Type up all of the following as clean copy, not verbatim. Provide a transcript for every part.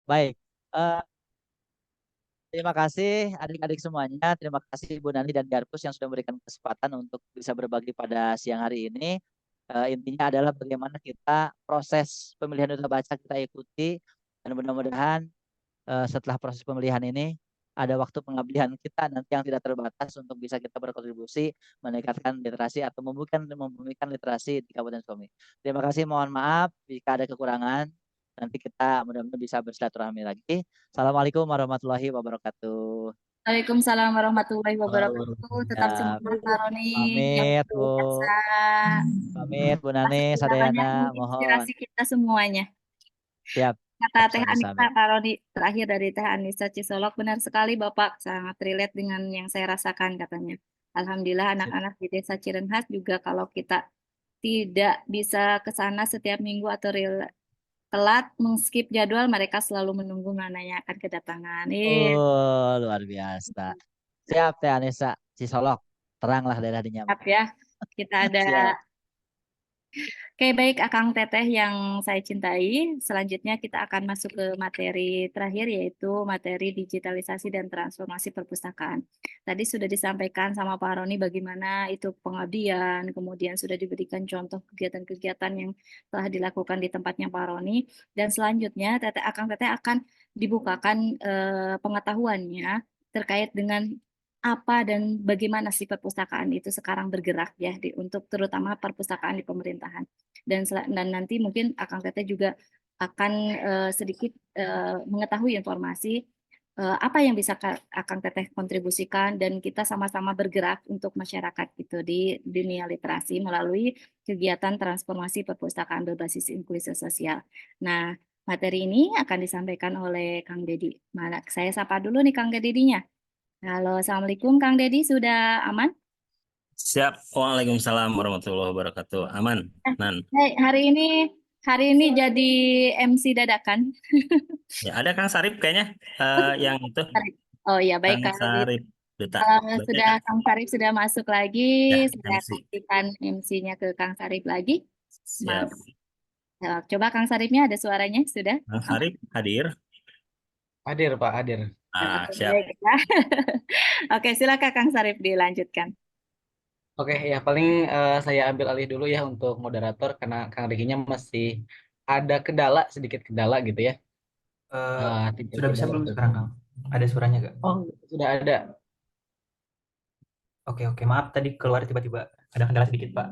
Baik. Eh, Terima kasih adik-adik semuanya. Terima kasih Bu Nani dan Garpus yang sudah memberikan kesempatan untuk bisa berbagi pada siang hari ini. Intinya adalah bagaimana kita proses pemilihan duta baca kita ikuti dan mudah-mudahan setelah proses pemilihan ini ada waktu pengabdian kita nanti yang tidak terbatas untuk bisa kita berkontribusi meningkatkan literasi atau membumikan literasi di Kabupaten Sukabumi. Terima kasih, mohon maaf jika ada kekurangan. Nanti kita mudah-mudahan bisa bersilaturahmi lagi. Assalamualaikum warahmatullahi wabarakatuh. Waalaikumsalam warahmatullahi wabarakatuh. Tetap Ya, semangat Pak Roni yang pamit Bu, biasa. pamit Bu Nani, Sudah Sadayana, banyak mohon. menginspirasi kita semuanya. Siap, Kata Teh sami-sami. Anissa, kalau terakhir dari Teh Anissa Cisolok, benar sekali Bapak, sangat relate dengan yang saya rasakan katanya. Alhamdulillah anak-anak di Desa Cirenghas juga kalau kita tidak bisa ke sana setiap minggu atau telat mengskip jadwal, mereka selalu menunggu menanyakan kedatangan. Oh, luar biasa. Siap, Teh Anissa, Cisolok. Teranglah daerah dinyam. Siap ya. Kita ada. Siap. Oke, baik Akang Teteh yang saya cintai. Selanjutnya kita akan masuk ke materi terakhir yaitu materi digitalisasi dan transformasi perpustakaan. Tadi sudah disampaikan sama Pak Roni bagaimana itu pengabdian, kemudian sudah diberikan contoh kegiatan-kegiatan yang telah dilakukan di tempatnya Pak Roni. Dan selanjutnya Akang Teteh akan dibukakan pengetahuannya terkait dengan apa dan bagaimana sih perpustakaan itu sekarang bergerak ya untuk terutama perpustakaan di pemerintahan dan nanti mungkin Akang Teteh juga akan sedikit mengetahui informasi apa yang bisa Akang Teteh kontribusikan dan kita sama-sama bergerak untuk masyarakat gitu di dunia literasi melalui kegiatan transformasi perpustakaan berbasis inklusi sosial. Nah, materi ini akan disampaikan oleh Kang Dedi. Mana saya sapa dulu nih Kang Dedinya. Halo, Assalamualaikum Kang Dedi, sudah aman? Siap. Waalaikumsalam warahmatullahi wabarakatuh. Aman, Nan. Hey, hari ini jadi MC dadakan. Ya, ada Kang Sarip kayaknya yang itu. Sarip. Oh iya, baik Kang Kang Dedi. Sarip Duta Baca Sudah Kak. Kang Sarip sudah masuk lagi, Ya, saya MC. kasihkan MC-nya ke Kang Sarip lagi. Siap. Coba Kang Saripnya ada suaranya sudah? Kang Sarip hadir. Hadir Pak, hadir. Ah, siap. Baik, ya. Oke, silakan Kang Sarip dilanjutkan. Oke, ya paling saya ambil alih dulu ya untuk moderator karena Kang Rikinya masih ada sedikit kendala gitu ya. Sudah bisa belum sekarang, Kang? Ada suaranya nggak? Oh, sudah ada. Oke, maaf tadi keluar tiba-tiba. Ada kendala sedikit, Pak.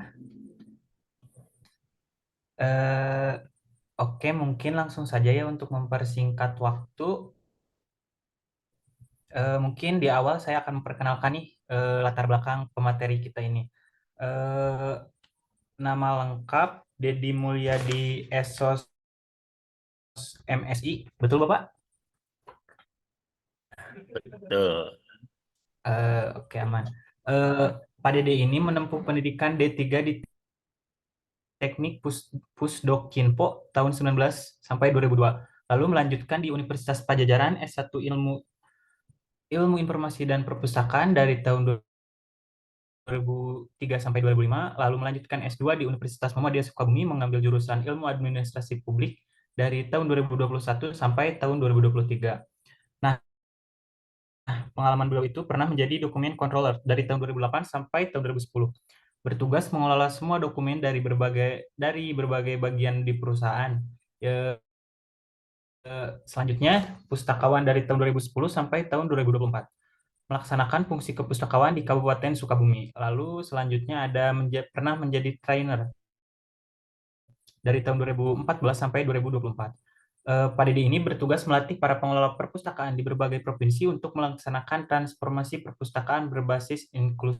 Oke, mungkin langsung saja ya untuk mempersingkat waktu. Mungkin di awal saya akan memperkenalkan nih latar belakang pemateri kita ini. Nama lengkap Dedi Mulyadi Esos MSI, betul Bapak? Betul. Oke, aman. Pak Dede ini menempuh pendidikan D3 di Teknik Pusdok Kinpo tahun 19 sampai 2002. Lalu melanjutkan di Universitas Pajajaran S1 Ilmu Informasi dan Perpustakaan dari tahun 2003 sampai 2005, lalu melanjutkan S2 di Universitas Muhammadiyah Sukabumi mengambil jurusan Ilmu Administrasi Publik dari tahun 2021 sampai tahun 2023. Nah, pengalaman beliau itu pernah menjadi dokumen controller dari tahun 2008 sampai tahun 2010. Bertugas mengelola semua dokumen dari berbagai bagian di perusahaan. Selanjutnya, pustakawan dari tahun 2010 sampai tahun 2024. Melaksanakan fungsi kepustakawan di Kabupaten Sukabumi. Lalu selanjutnya pernah menjadi trainer dari tahun 2014 sampai 2024. Pak Dede ini bertugas melatih para pengelola perpustakaan di berbagai provinsi untuk melaksanakan transformasi perpustakaan berbasis inklusi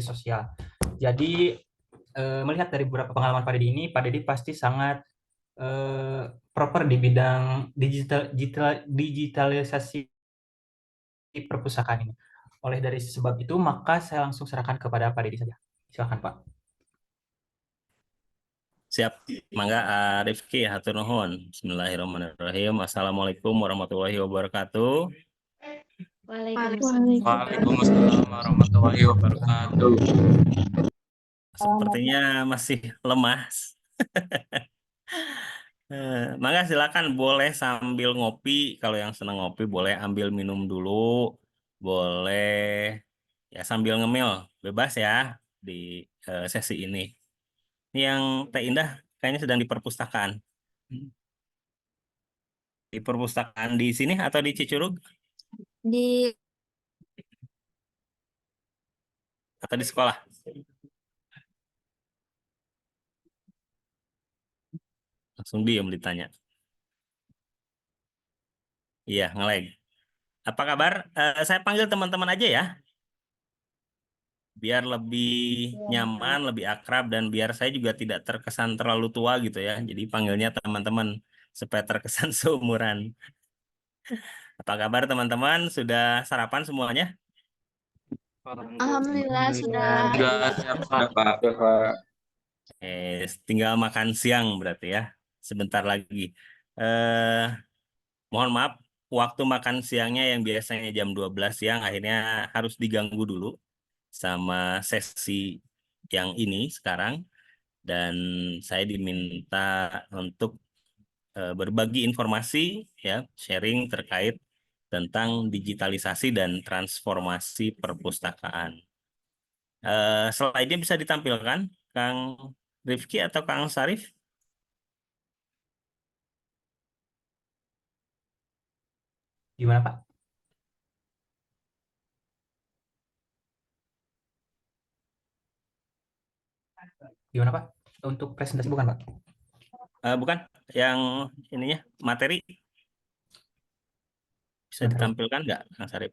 sosial. Jadi melihat dari beberapa pengalaman Pak Dede ini, Pak Dede pasti sangat proper di bidang digitalisasi perpustakaan ini. Oleh dari sebab itu, maka saya langsung serahkan kepada Pak Dede saja. Silakan Pak. Siap. Mangga Rifki hatur nuhun. Bismillahirrahmanirrahim. Assalamualaikum warahmatullahi wabarakatuh. Waalaikumsalam warahmatullahi wabarakatuh. Sepertinya masih lemah. Mangga silakan boleh sambil ngopi. Kalau yang senang ngopi boleh ambil minum dulu. Boleh ya sambil ngemil. Bebas ya di sesi ini. Ini yang Teh Indah kayaknya sedang di perpustakaan. Di perpustakaan di sini atau di Cicurug Di atau di sekolah? Langsung diem ditanya. Iya, ngelag. Apa kabar? Saya panggil teman-teman aja ya, biar lebih nyaman, lebih akrab, dan biar saya juga tidak terkesan terlalu tua gitu ya. Jadi panggilnya teman-teman supaya terkesan seumuran. Apa kabar teman-teman? Sudah sarapan semuanya? Alhamdulillah sudah. Sudah Pak. Tinggal makan siang berarti ya. Sebentar lagi. Eh, Mohon maaf, waktu makan siangnya yang biasanya jam 12 siang akhirnya harus diganggu dulu sama sesi yang ini sekarang. Dan saya diminta untuk berbagi informasi, ya, sharing terkait tentang digitalisasi dan transformasi perpustakaan. Slide-nya bisa ditampilkan, Kang Rifki atau Kang Sarif? Gimana Pak? Gimana Pak? Untuk presentasi bukan Pak? Bukan, yang ininya materi bisa Materi. ditampilkan nggak, Kang Sarif?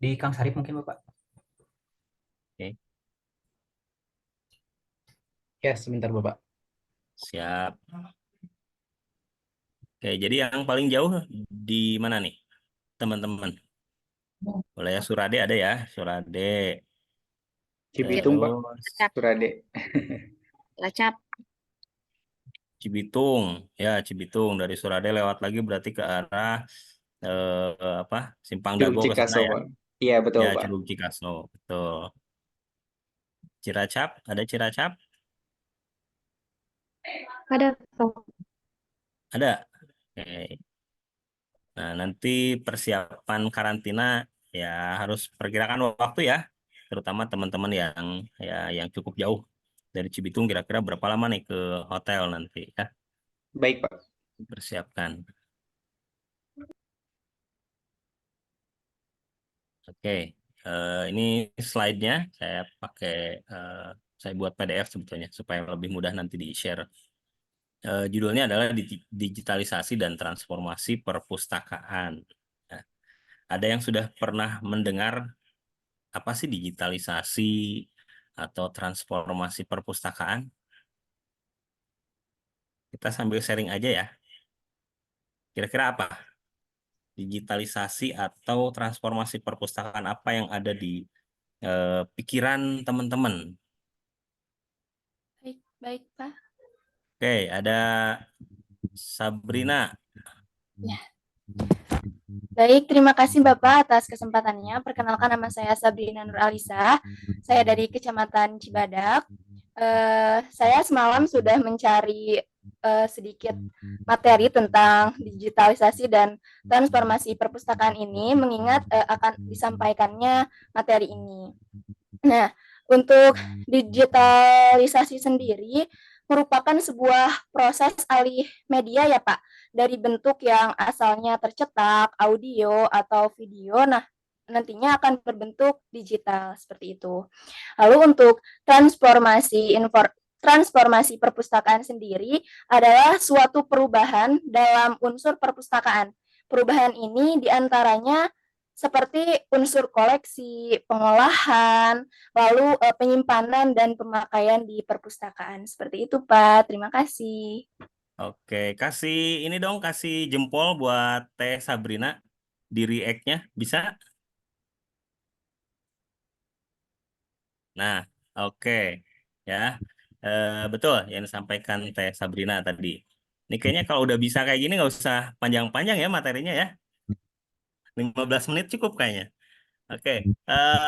Di Kang Sarif mungkin Bapak. Oke, Ya, sebentar Bapak. siap. Oke, jadi yang paling jauh di mana nih, teman-teman? Boleh ya, Surade ada ya, Surade. Cibitung, Pak. Terus Surade. Lacap. Cibitung, ya Cibitung dari Surade lewat lagi berarti ke arah apa? Simpang Curug Dago ke sana Cikaso, ya. Pak. Iya, betul, Ya, Pak. Curug Cikaso, betul. Ciracap, ada Ciracap? Ada. Ada. Oke. Nah, nanti persiapan karantina ya harus perkirakan waktu ya, terutama teman-teman yang cukup jauh dari Cibitung, kira-kira berapa lama nih ke hotel nanti ya, Baik, Pak. persiapkan. Oke, ini slide-nya saya pakai, saya buat PDF sebetulnya supaya lebih mudah nanti di-share. Judulnya adalah digitalisasi dan transformasi perpustakaan. Nah, ada yang sudah pernah mendengar apa sih digitalisasi atau transformasi perpustakaan? Kita sambil sharing aja ya. Kira-kira apa? Digitalisasi atau transformasi perpustakaan apa yang ada di pikiran teman-teman? Baik, Pak. Oke, ada Sabrina. Ya. Baik, terima kasih Bapak atas kesempatannya. Perkenalkan, nama saya Sabrina Nur Alisa. Saya dari Kecamatan Cibadak. Saya semalam sudah mencari sedikit materi tentang digitalisasi dan transformasi perpustakaan ini, mengingat akan disampaikannya materi ini. Nah, untuk digitalisasi sendiri merupakan sebuah proses alih media ya Pak, dari bentuk yang asalnya tercetak, audio, atau video, nah nantinya akan berbentuk digital seperti itu. Lalu untuk transformasi perpustakaan sendiri adalah suatu perubahan dalam unsur perpustakaan. Perubahan ini diantaranya seperti unsur koleksi, pengolahan, lalu penyimpanan dan pemakaian di perpustakaan. Seperti itu, Pak. Terima kasih. Oke, kasih ini dong, kasih jempol buat Teh Sabrina di react-nya, bisa? Nah, oke, ya, betul yang disampaikan Teh Sabrina tadi. Ini kayaknya kalau udah bisa kayak gini nggak usah panjang-panjang ya materinya ya. 15 menit cukup kayaknya. Oke,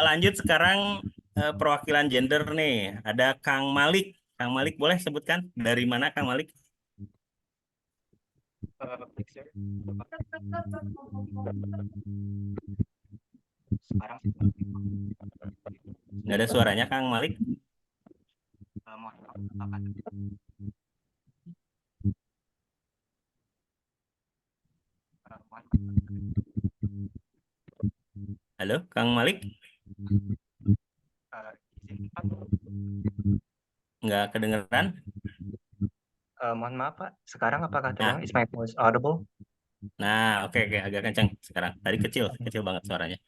lanjut sekarang perwakilan gender nih. Ada Kang Malik. Kang Malik boleh sebutkan dari mana Kang Malik? Sekarang Nggak ada suaranya Kang Malik. mohon maaf, apakah mohon Halo Kang Malik. izin Pak. Nggak kedengeran. Mohon maaf Pak, sekarang apakah Nah, terdengar? Is my voice audible? nah oke agak kencang sekarang. Tadi kecil banget suaranya.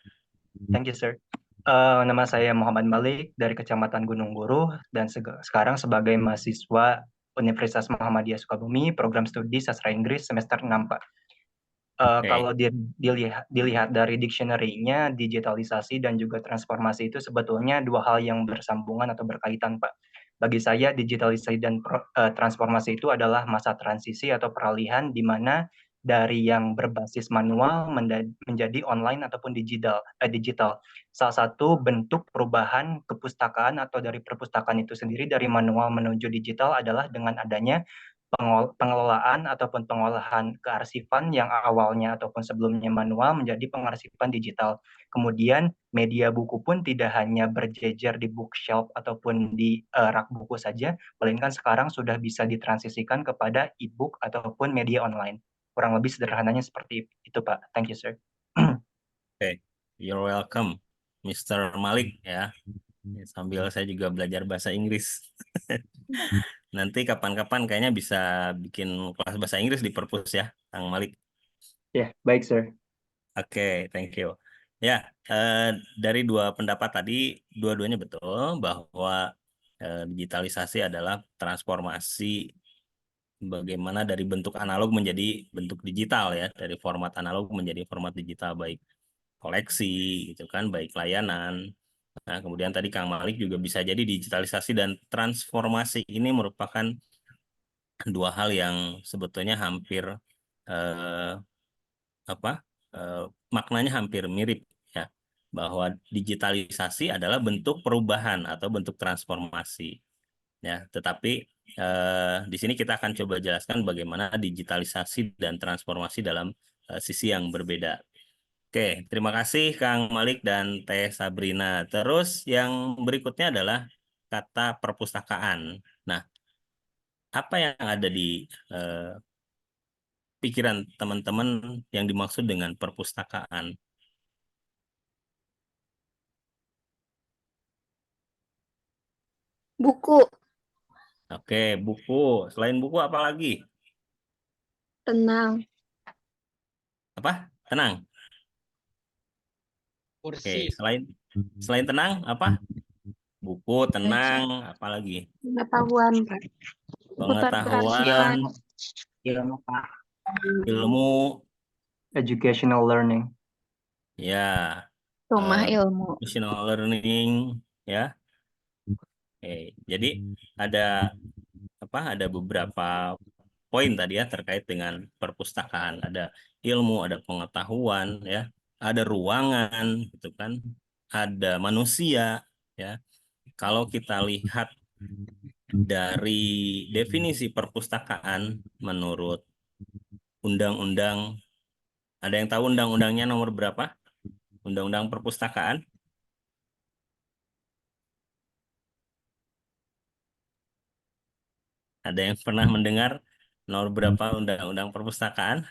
Thank you, sir. Nama saya Muhammad Malik dari Kecamatan Gunung Buruh dan sekarang sebagai mahasiswa Universitas Muhammadiyah Sukabumi, program studi sastra Inggris semester 6, Pak. Oke. Kalau dilihat dari dictionary-nya, digitalisasi dan juga transformasi itu sebetulnya dua hal yang bersambungan atau berkaitan, Pak. Bagi saya, digitalisasi dan transformasi itu adalah masa transisi atau peralihan di mana dari yang berbasis manual menjadi online ataupun digital. Salah satu bentuk perubahan kepustakaan atau dari perpustakaan itu sendiri dari manual menuju digital adalah dengan adanya pengelolaan ataupun pengolahan kearsifan yang awalnya ataupun sebelumnya manual menjadi pengarsipan digital. Kemudian media buku pun tidak hanya berjejer di bookshelf ataupun di rak buku saja, melainkan sekarang sudah bisa ditransisikan kepada e-book ataupun media online. Kurang lebih sederhananya seperti itu, Pak. Thank you, sir. Oke, you're welcome, Mr. Malik ya. Sambil saya juga belajar bahasa Inggris. Nanti kapan-kapan kayaknya bisa bikin kelas bahasa Inggris di perpus ya, Kang Malik. Ya, baik, sir. Oke, thank you. Ya, dari dua pendapat tadi, dua-duanya betul bahwa digitalisasi adalah transformasi bagaimana dari bentuk analog menjadi bentuk digital ya, dari format analog menjadi format digital, baik koleksi gitu kan, baik layanan. Nah, kemudian tadi Kang Malik juga bisa jadi digitalisasi dan transformasi ini merupakan dua hal yang sebetulnya hampir maknanya hampir mirip ya, bahwa digitalisasi adalah bentuk perubahan atau bentuk transformasi ya, tetapi di sini kita akan coba jelaskan bagaimana digitalisasi dan transformasi dalam sisi yang berbeda. Oke, terima kasih Kang Malik dan Teh Sabrina. Terus yang berikutnya adalah kata perpustakaan. Nah, apa yang ada di pikiran teman-teman yang dimaksud dengan perpustakaan? Buku, Oke, buku. Selain buku apa lagi? tenang, Apa? Tenang. Oke, selain tenang apa? Buku, tenang, apa lagi? pengetahuan, Pak. Pengetahuan, Ilmu, Pak. ilmu, Educational learning. ya, Rumah ilmu. professional learning, ya. Oke, jadi ada ada beberapa poin tadi ya terkait dengan perpustakaan. Ada ilmu, ada pengetahuan, ya, ada ruangan, gitu kan, ada manusia, ya. Kalau kita lihat dari definisi perpustakaan menurut undang-undang, ada yang tahu undang-undangnya nomor berapa? Undang-undang perpustakaan? Ada yang pernah mendengar nomor berapa undang-undang perpustakaan?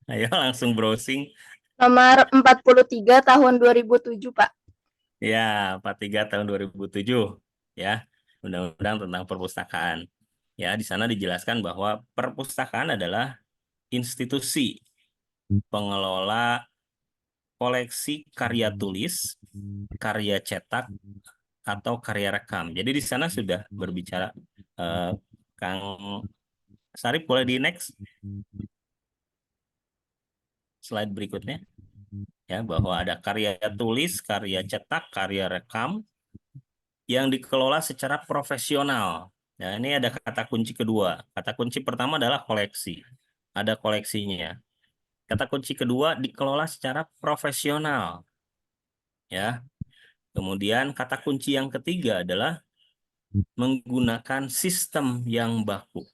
Ayo langsung browsing. Nomor 43 tahun 2007, Pak. Ya, 43 tahun 2007 ya, Undang-Undang tentang Perpustakaan. Ya, di sana dijelaskan bahwa perpustakaan adalah institusi pengelola koleksi karya tulis, karya cetak, atau karya rekam. Jadi di sana sudah berbicara, Kang Sarip, boleh di next slide berikutnya, ya, bahwa ada karya tulis, karya cetak, karya rekam yang dikelola secara profesional. Nah, ini ada kata kunci kedua. Kata kunci pertama adalah koleksi. Ada koleksinya. Kata kunci kedua, dikelola secara profesional. ya. Kemudian kata kunci yang ketiga adalah menggunakan sistem yang baku.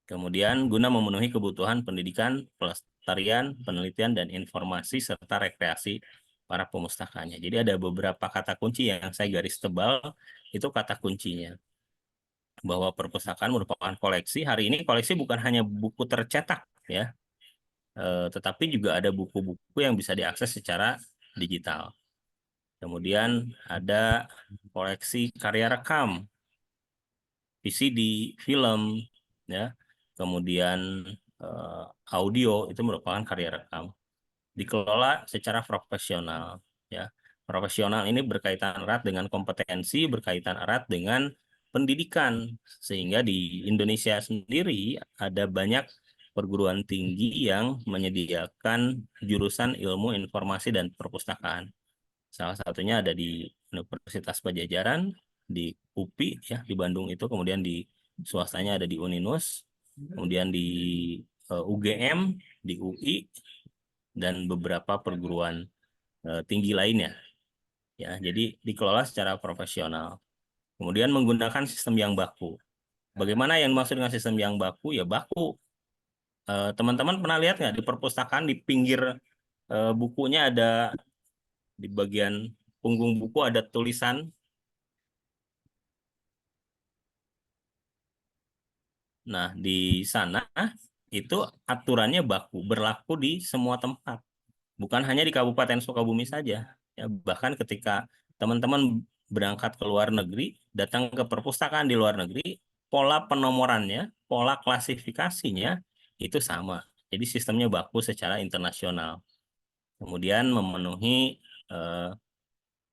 Kemudian guna memenuhi kebutuhan pendidikan, pelestarian, penelitian, dan informasi serta rekreasi para pemustakanya. Jadi ada beberapa kata kunci yang saya garis tebal, itu kata kuncinya. Bahwa perpustakaan merupakan koleksi. Hari ini koleksi bukan hanya buku tercetak, ya, tetapi juga ada buku-buku yang bisa diakses secara digital. Kemudian ada koleksi karya rekam, VCD, film, ya. Kemudian audio itu merupakan karya rekam. Dikelola secara profesional, ya. Profesional ini berkaitan erat dengan kompetensi, berkaitan erat dengan pendidikan, sehingga di Indonesia sendiri ada banyak perguruan tinggi yang menyediakan jurusan ilmu informasi dan perpustakaan. Salah satunya ada di Universitas Pajajaran, di UPI, ya, di Bandung itu, kemudian di swastanya ada di Uninus, kemudian di UGM, di UI, dan beberapa perguruan tinggi lainnya. Ya, jadi dikelola secara profesional. Kemudian menggunakan sistem yang baku. Bagaimana yang dimaksud dengan sistem yang baku? Ya baku. Teman-teman pernah lihat nggak di perpustakaan di pinggir bukunya ada, di bagian punggung buku ada tulisan. Nah, di sana itu aturannya baku, berlaku di semua tempat. Bukan hanya di Kabupaten Sukabumi saja. Ya, bahkan ketika teman-teman berangkat ke luar negeri, datang ke perpustakaan di luar negeri, pola penomorannya, pola klasifikasinya itu sama. Jadi sistemnya baku secara internasional. Kemudian memenuhi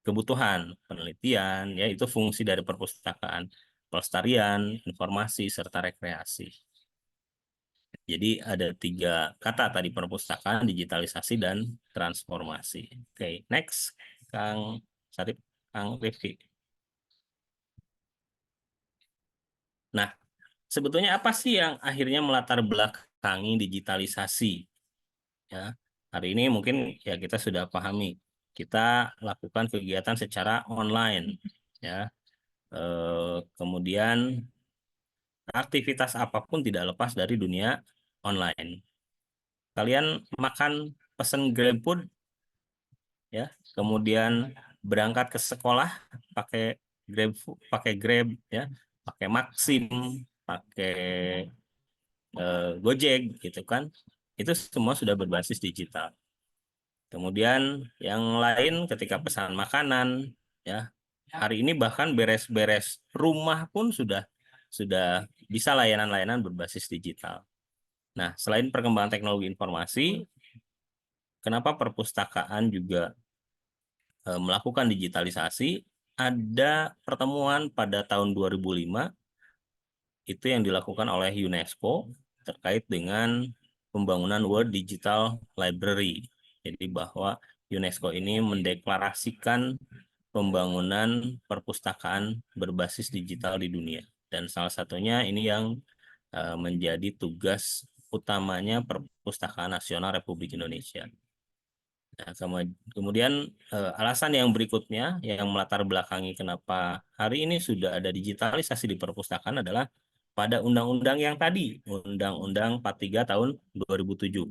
kebutuhan penelitian, ya itu fungsi dari perpustakaan, pelestarian, informasi, serta rekreasi. Jadi ada 3 kata tadi: perpustakaan, digitalisasi, dan transformasi. Oke, next, Kang Sarip, Kang Rifki. Nah, sebetulnya apa sih yang akhirnya melatar belakangi digitalisasi? Ya, hari ini mungkin ya kita sudah pahami, kita lakukan kegiatan secara online, ya. Kemudian aktivitas apapun tidak lepas dari dunia online. Kalian makan pesan GrabFood, ya, kemudian berangkat ke sekolah pakai Grab, ya, pakai Maxim, pakai Gojek, gitu kan? Itu semua sudah berbasis digital. Kemudian yang lain ketika pesan makanan, ya, hari ini bahkan beres-beres rumah pun sudah bisa layanan-layanan berbasis digital. Nah, selain perkembangan teknologi informasi, kenapa perpustakaan juga melakukan digitalisasi? Ada pertemuan pada tahun 2005 itu yang dilakukan oleh UNESCO terkait dengan pembangunan World Digital Library. Jadi bahwa UNESCO ini mendeklarasikan pembangunan perpustakaan berbasis digital di dunia. Dan salah satunya ini yang menjadi tugas utamanya Perpustakaan Nasional Republik Indonesia. Nah, kemudian alasan yang berikutnya yang melatar belakangi kenapa hari ini sudah ada digitalisasi di perpustakaan adalah pada undang-undang yang tadi, Undang-Undang 43 tahun 2007.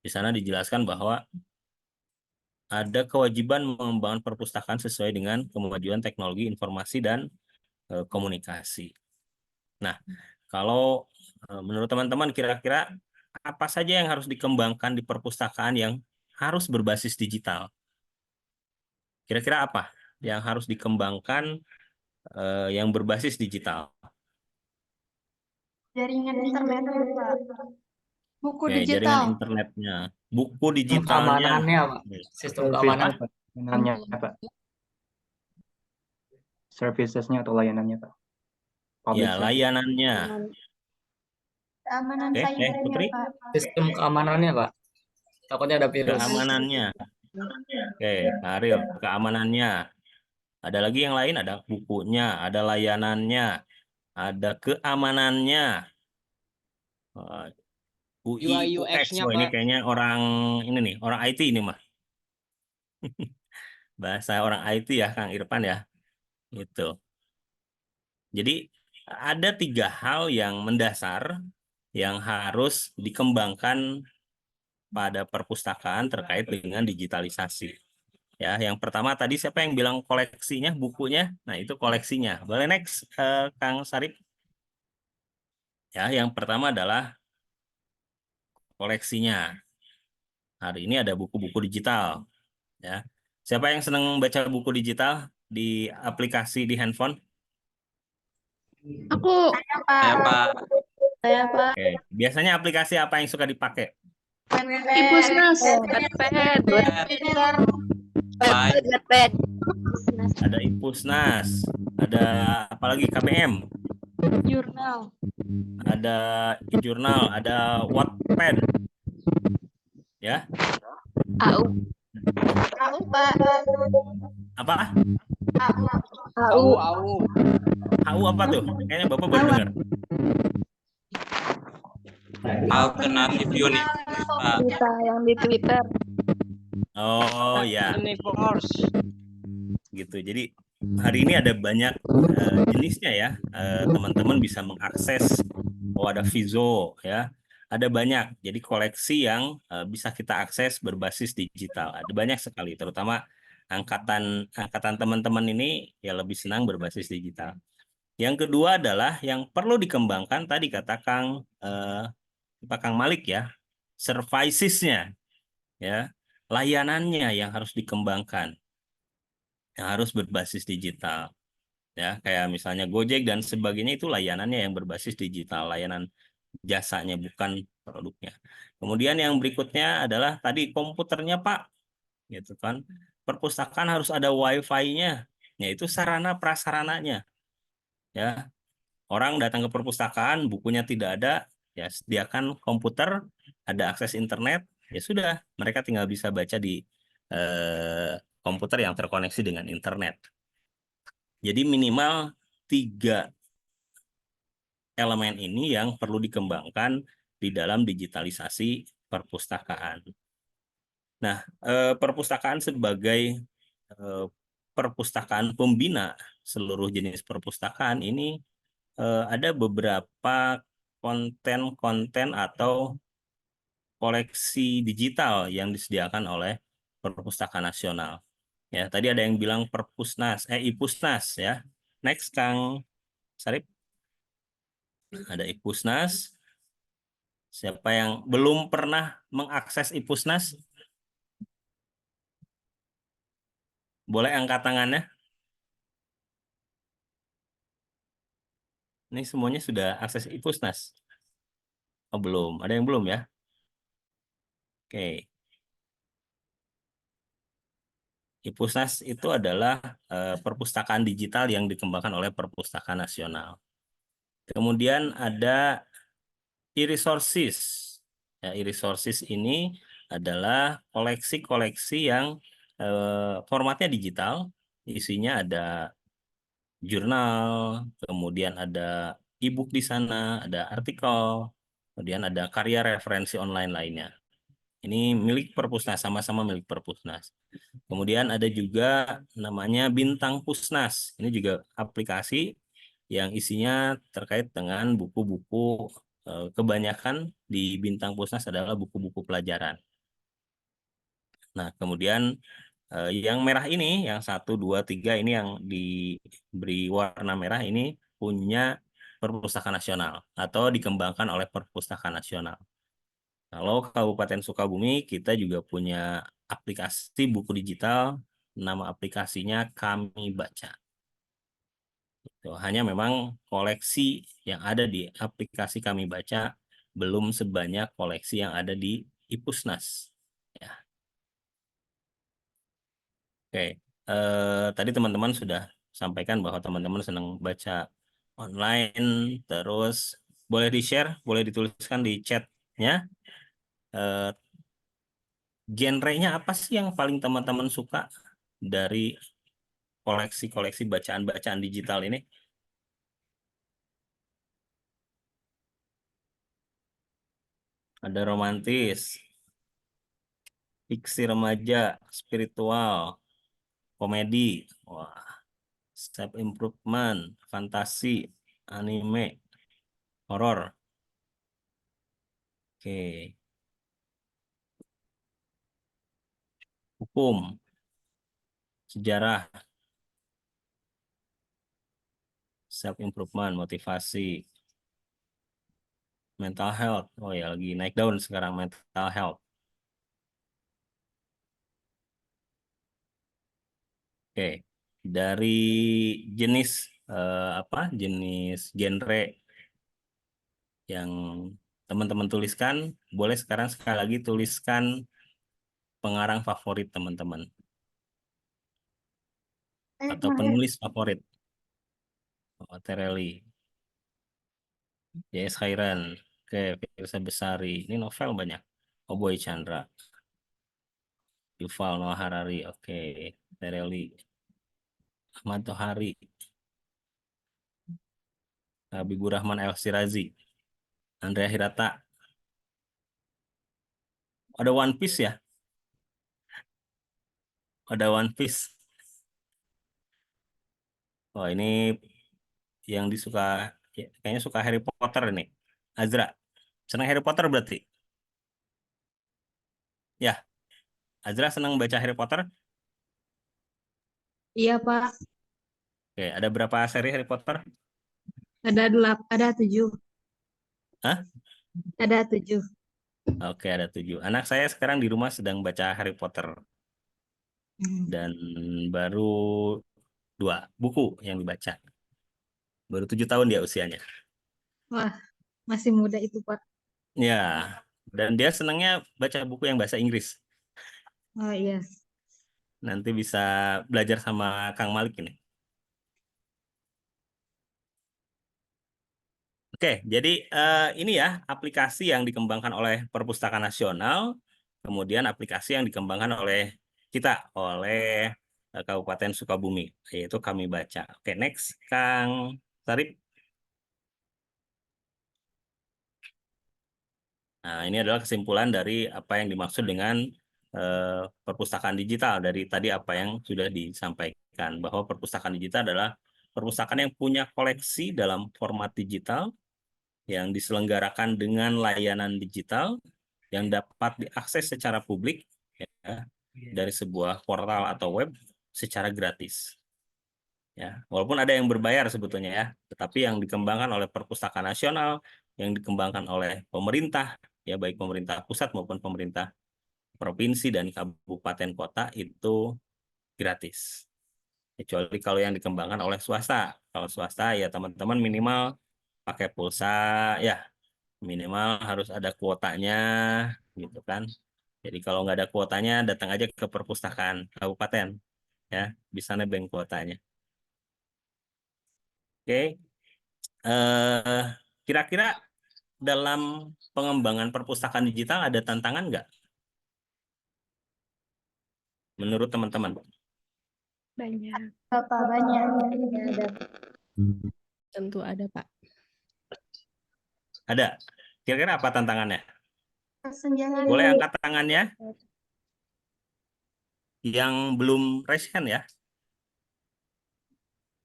Di sana dijelaskan bahwa ada kewajiban mengembangkan perpustakaan sesuai dengan kemajuan teknologi informasi dan komunikasi. Nah, kalau menurut teman-teman kira-kira apa saja yang harus dikembangkan di perpustakaan yang harus berbasis digital? Kira-kira apa yang harus dikembangkan yang berbasis digital? Jaringan internet, Pak. Buku Oke, jaringan digital. internetnya, buku Sistem digitalnya. keamanannya, Pak. Sistem keamanan. Pak. Layanannya, Pak. Servicesnya atau layanannya, Pak. Public Ya, service. layanannya. Keamanan Oke, cybernya, Putri. Pak. Sistem keamanannya, Pak. Takutnya ada virus. Keamanannya. Oke, Ariel, keamanannya. Ada lagi yang lain, ada bukunya, ada layanannya, ada keamanannya. UI, UX, UI UX-nya, oh, ini Pak. kayaknya orang ini nih, orang IT ini mah. bahasa orang IT ya, Kang Irfan ya. Itu. Jadi ada 3 hal yang mendasar yang harus dikembangkan pada perpustakaan terkait dengan digitalisasi. Ya, yang pertama tadi siapa yang bilang koleksinya, bukunya? Nah, itu koleksinya. Boleh next, Kang Sarip. Ya, yang pertama adalah koleksinya. Hari ini ada buku-buku digital. Ya, siapa yang senang baca buku digital di aplikasi di handphone? Aku. Saya Pak. Saya Pak. Oke, biasanya aplikasi apa yang suka dipakai? Ipusnas. Wattpad. Ada Ipusnas, ada apalagi KBM, Jurnal. ada e-jurnal, ada Wattpad, ya. AU. AU, Pak. Apa? AU. HU apa tuh? Kayaknya Bapak baru dengar. Alternatif unit, Pak. Kita yang di Twitter. Oh ya, gitu. Jadi hari ini ada banyak jenisnya ya. Teman-teman bisa mengakses. Oh, ada Vizo ya. Ada banyak. Jadi koleksi yang bisa kita akses berbasis digital. Ada banyak sekali, terutama angkatan teman-teman ini ya lebih senang berbasis digital. Yang kedua adalah yang perlu dikembangkan tadi kata Pak Kang Malik ya, servicesnya ya, layanannya yang harus dikembangkan, yang harus berbasis digital. Ya, kayak misalnya Gojek dan sebagainya itu layanannya yang berbasis digital, layanan jasanya bukan produknya. Kemudian yang berikutnya adalah tadi komputernya Pak, gitu kan. Perpustakaan harus ada wifi-nya, yaitu sarana prasarananya. Ya, orang datang ke perpustakaan, bukunya tidak ada, ya sediakan komputer, ada akses internet, ya sudah, mereka tinggal bisa baca di komputer yang terkoneksi dengan internet. Jadi minimal 3 elemen ini yang perlu dikembangkan di dalam digitalisasi perpustakaan. Nah, perpustakaan sebagai perpustakaan pembina seluruh jenis perpustakaan ini ada beberapa konten-konten atau koleksi digital yang disediakan oleh Perpustakaan Nasional. Ya, tadi ada yang bilang Ipusnas ya. Next, Kang Sarip. Ada Ipusnas. Siapa yang belum pernah mengakses Ipusnas? Boleh angkat tangannya. Ini semuanya sudah akses Ipusnas. Oh, belum. Ada yang belum ya? Oke. Ipusnas itu adalah perpustakaan digital yang dikembangkan oleh Perpustakaan Nasional. Kemudian ada e-resources. Ya, e-resources ini adalah koleksi-koleksi yang formatnya digital, isinya ada jurnal, kemudian ada e-book di sana, ada artikel, kemudian ada karya referensi online lainnya. Ini milik Perpusnas, sama-sama milik Perpusnas. Kemudian ada juga namanya Bintang Pusnas. Ini juga aplikasi yang isinya terkait dengan buku-buku, kebanyakan di Bintang Pusnas adalah buku-buku pelajaran. Nah, kemudian yang merah ini, yang 1, 2, 3 ini yang diberi warna merah ini punya Perpustakaan Nasional atau dikembangkan oleh Perpustakaan Nasional. Kalau Kabupaten Sukabumi, kita juga punya aplikasi buku digital, nama aplikasinya Kami Baca. Hanya memang koleksi yang ada di aplikasi Kami Baca belum sebanyak koleksi yang ada di Ipusnas. Ya. Oke, tadi teman-teman sudah sampaikan bahwa teman-teman senang baca online, terus boleh di-share, boleh dituliskan di chatnya. Genrenya apa sih yang paling teman-teman suka dari koleksi-koleksi bacaan-bacaan digital ini? Ada romantis, fiksi remaja, spiritual, komedi, wah, self improvement, fantasi, anime, horor. Oke. Hukum, sejarah, self improvement, motivasi, mental health. Oh ya, lagi naik daun sekarang mental health. Oke, dari jenis apa? Jenis genre yang teman-teman tuliskan, boleh sekarang sekali lagi tuliskan pengarang favorit teman-teman atau penulis favorit. Oh, Tereli, J.S. Khairan, oke, Firsa Besari. Ini novel banyak. Oh Boy Chandra, Yuval Noah Harari, oke, Tereli, Ahmad Tohari, Habibur Rahman El Sirazi, Andrea Hirata. Ada One Piece ya? Ada One Piece. Oh ini yang disuka, ya, kayaknya suka Harry Potter ini. Azra, senang Harry Potter berarti? Ya, Azra senang baca Harry Potter? Iya, Pak. Oke, ada berapa seri Harry Potter? Ada 7. Hah? Ada 7. Oke, ada 7. Anak saya sekarang di rumah sedang baca Harry Potter. Dan baru 2 buku yang dibaca. Baru 7 tahun dia usianya. Wah, masih muda itu, Pak. Ya, dan dia senangnya baca buku yang bahasa Inggris. Oh iya. Nanti bisa belajar sama Kang Malik ini. Oke, jadi ini ya aplikasi yang dikembangkan oleh Perpustakaan Nasional, kemudian aplikasi yang dikembangkan oleh kita, oleh Kabupaten Sukabumi, yaitu Kami Baca. Oke, next, Kang Sarip. Nah, ini adalah kesimpulan dari apa yang dimaksud dengan perpustakaan digital dari tadi apa yang sudah disampaikan, bahwa perpustakaan digital adalah perpustakaan yang punya koleksi dalam format digital yang diselenggarakan dengan layanan digital yang dapat diakses secara publik ya, dari sebuah portal atau web secara gratis. Ya, walaupun ada yang berbayar sebetulnya ya, tetapi yang dikembangkan oleh Perpustakaan Nasional, yang dikembangkan oleh pemerintah, ya baik pemerintah pusat maupun pemerintah provinsi dan kabupaten kota itu gratis. Kecuali kalau yang dikembangkan oleh swasta. Kalau swasta ya teman-teman minimal pakai pulsa ya, minimal harus ada kuotanya gitu kan. Jadi kalau nggak ada kuotanya datang aja ke perpustakaan kabupaten ya, bisa nebeng kuotanya. Oke. Kira-kira dalam pengembangan perpustakaan digital ada tantangan nggak menurut teman-teman? Banyak. Bapak banyak. Ada. Tentu ada, Pak. Ada. Kira-kira apa tantangannya? Senjata. Boleh angkat tangannya yang belum raise hand ya.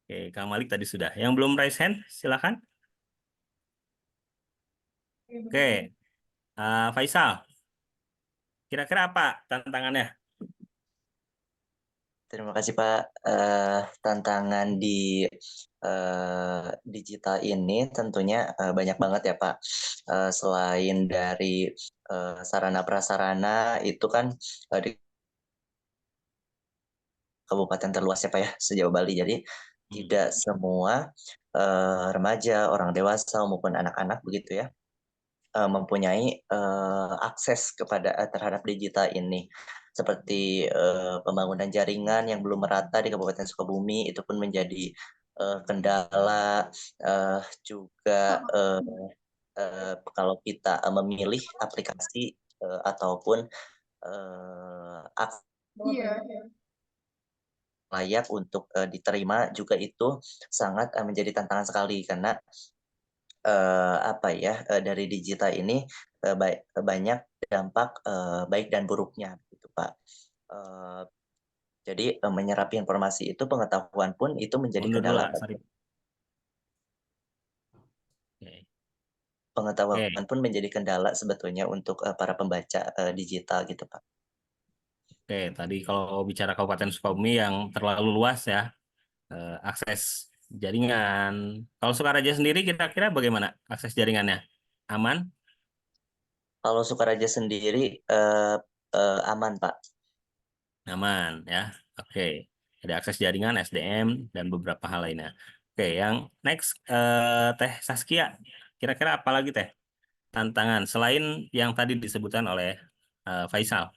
Oke, Kang Malik tadi sudah. Yang belum raise hand, silakan. Oke, Faisal. Kira-kira apa tantangannya? Terima kasih Pak. Tantangan di digital ini tentunya banyak banget ya Pak. Selain dari sarana prasarana itu kan di kabupaten terluas ya Pak ya, sejauh Bali. Jadi tidak semua remaja, orang dewasa maupun anak-anak begitu ya mempunyai akses kepada terhadap digital ini. Seperti pembangunan jaringan yang belum merata di Kabupaten Sukabumi itu pun menjadi kendala, juga kalau kita memilih aplikasi ataupun layak untuk diterima juga itu sangat menjadi tantangan sekali karena apa ya dari digital ini banyak dampak baik dan buruknya gitu Pak. Jadi menyerap informasi itu, pengetahuan pun itu menjadi Mundur dulu, kendala. sorry. Oke. Pengetahuan pun menjadi kendala sebetulnya untuk para pembaca digital gitu, Pak. Oke, tadi kalau bicara Kabupaten Sukabumi yang terlalu luas ya, akses jaringan. Kalau Sukaraja sendiri kira-kira bagaimana akses jaringannya? Aman? Kalau Sukaraja sendiri aman, Pak. Aman ya. Oke. Ada akses jaringan, SDM, dan beberapa hal lainnya. Oke, yang next Teh Saskia. Kira-kira apa lagi Teh tantangan selain yang tadi disebutkan oleh Faisal?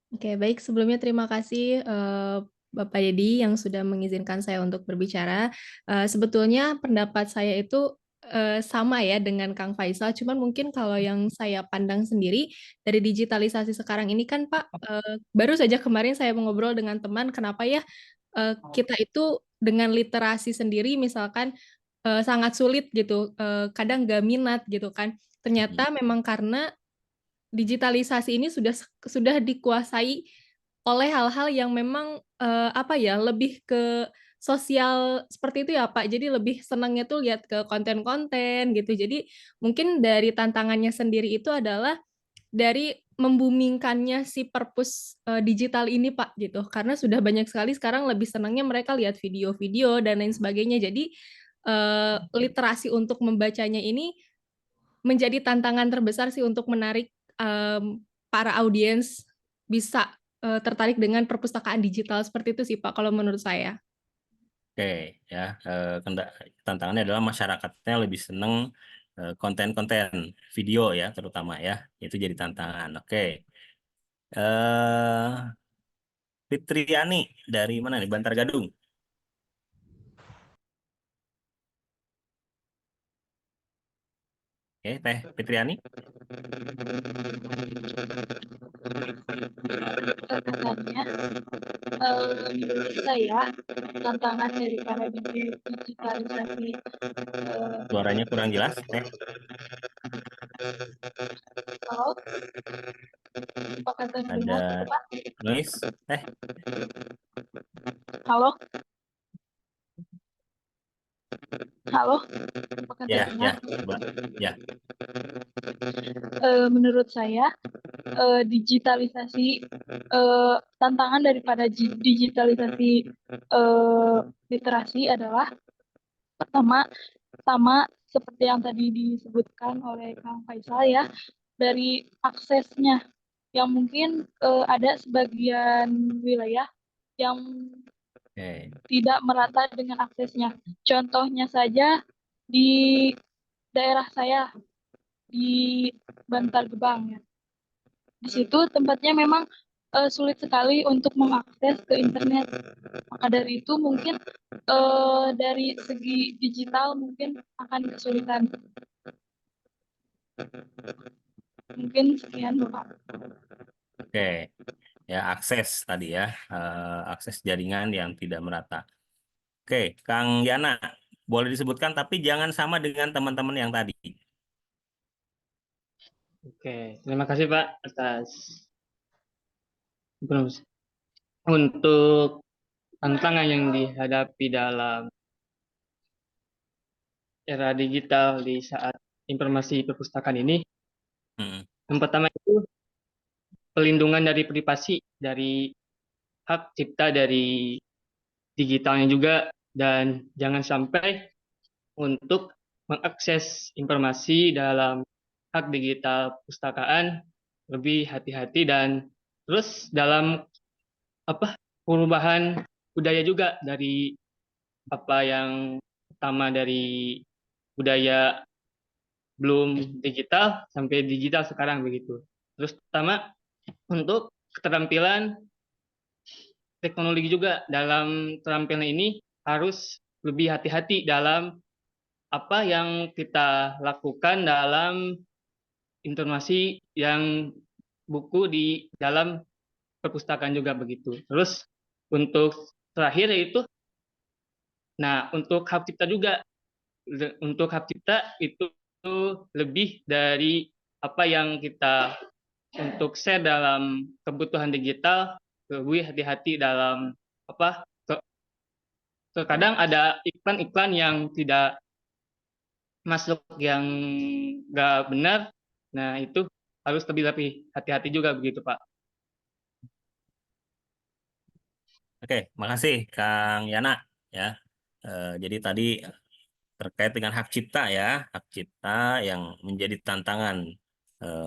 Oke, baik. Sebelumnya terima kasih Bapak Dedi yang sudah mengizinkan saya untuk berbicara. Sebetulnya pendapat saya itu sama ya dengan Kang Faisal, cuman mungkin kalau yang saya pandang sendiri dari digitalisasi sekarang ini kan Pak, baru saja kemarin saya mengobrol dengan teman, kenapa ya kita itu dengan literasi sendiri misalkan sangat sulit gitu, kadang nggak minat gitu kan. Ternyata memang karena digitalisasi ini sudah dikuasai oleh hal-hal yang memang apa ya, lebih ke sosial seperti itu ya Pak. Jadi lebih senangnya tuh lihat ke konten-konten gitu. Jadi mungkin dari tantangannya sendiri itu adalah dari membumingkannya si perpus digital ini Pak gitu. Karena sudah banyak sekali sekarang lebih senangnya mereka lihat video-video dan lain sebagainya. Jadi literasi untuk membacanya ini menjadi tantangan terbesar sih untuk menarik para audiens bisa tertarik dengan perpustakaan digital seperti itu sih Pak kalau menurut saya. Oke, ya tantangannya adalah masyarakatnya lebih seneng konten-konten video ya, terutama ya, itu jadi tantangan. Oke, Fitriani dari mana nih? Bantar Gadung. Oke, Teh Fitriani. Menurut saya tantangan dari para digitalisasi Suaranya kurang jelas, Teh. halo, apakah terdengar Ada Pak? noise, Teh. Halo, halo, apakah Ya, terdengar? coba. Ya. Menurut saya digitalisasi tantangan daripada digitalisasi literasi adalah pertama sama seperti yang tadi disebutkan oleh Kang Faisal ya, dari aksesnya yang mungkin ada sebagian wilayah yang tidak merata dengan aksesnya. Contohnya saja di daerah saya di Bantar Gebang ya. Di situ tempatnya memang sulit sekali untuk mengakses ke internet. Maka dari itu mungkin dari segi digital mungkin akan kesulitan. Mungkin sekian Bapak. Oke. Ya, akses tadi ya, akses jaringan yang tidak merata. Oke, Kang Yana, boleh disebutkan tapi jangan sama dengan teman-teman yang tadi. Oke, terima kasih Pak atas informasi. Untuk tantangan yang dihadapi dalam era digital di saat informasi perpustakaan ini, yang pertama itu pelindungan dari privasi, dari hak cipta dari digitalnya juga, dan jangan sampai untuk mengakses informasi dalam hak digital perpustakaan lebih hati-hati, dan terus dalam perubahan budaya juga dari yang pertama dari budaya belum digital sampai digital sekarang begitu. Terus pertama untuk keterampilan teknologi juga, dalam keterampilan ini harus lebih hati-hati dalam apa yang kita lakukan dalam informasi yang buku di dalam perpustakaan juga begitu. Terus untuk terakhir yaitu, nah untuk hak cipta juga, untuk hak cipta itu lebih dari apa yang kita untuk share dalam kebutuhan digital, lebih hati-hati dalam apa terkadang ada iklan-iklan yang tidak masuk yang nggak benar. Nah, itu harus lebih hati-hati juga begitu, Pak. Oke, makasih Kang Yana ya. Jadi tadi terkait dengan hak cipta ya, hak cipta yang menjadi tantangan.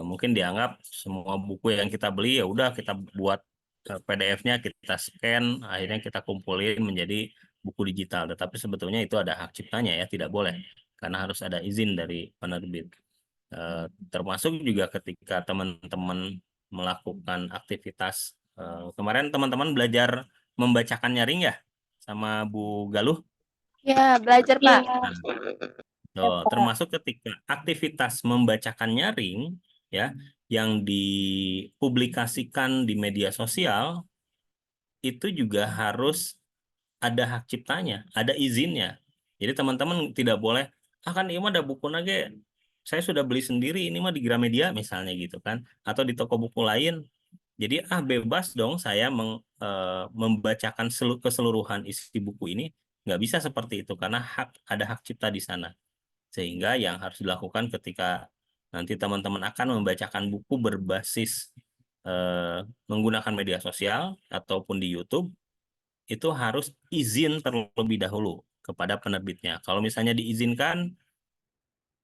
Mungkin dianggap semua buku yang kita beli ya udah kita buat PDF-nya, kita scan, akhirnya kita kumpulin menjadi buku digital. Tetapi sebetulnya itu ada hak ciptanya ya, tidak boleh karena harus ada izin dari penerbit. Termasuk juga ketika teman-teman melakukan aktivitas kemarin teman-teman belajar membacakan nyaring ya sama Bu Galuh. Ya, belajar, Pak. Termasuk ketika aktivitas membacakan nyaring ya yang dipublikasikan di media sosial itu juga harus ada hak ciptanya, ada izinnya. Jadi teman-teman tidak boleh, kan ini mah ada buku nage, saya sudah beli sendiri, ini mah di Gramedia misalnya gitu kan, atau di toko buku lain. Jadi bebas dong saya membacakan keseluruhan isi buku ini, nggak bisa seperti itu karena ada hak cipta di sana. Sehingga yang harus dilakukan ketika nanti teman-teman akan membacakan buku berbasis menggunakan media sosial ataupun di YouTube, itu harus izin terlebih dahulu kepada penerbitnya. Kalau misalnya diizinkan,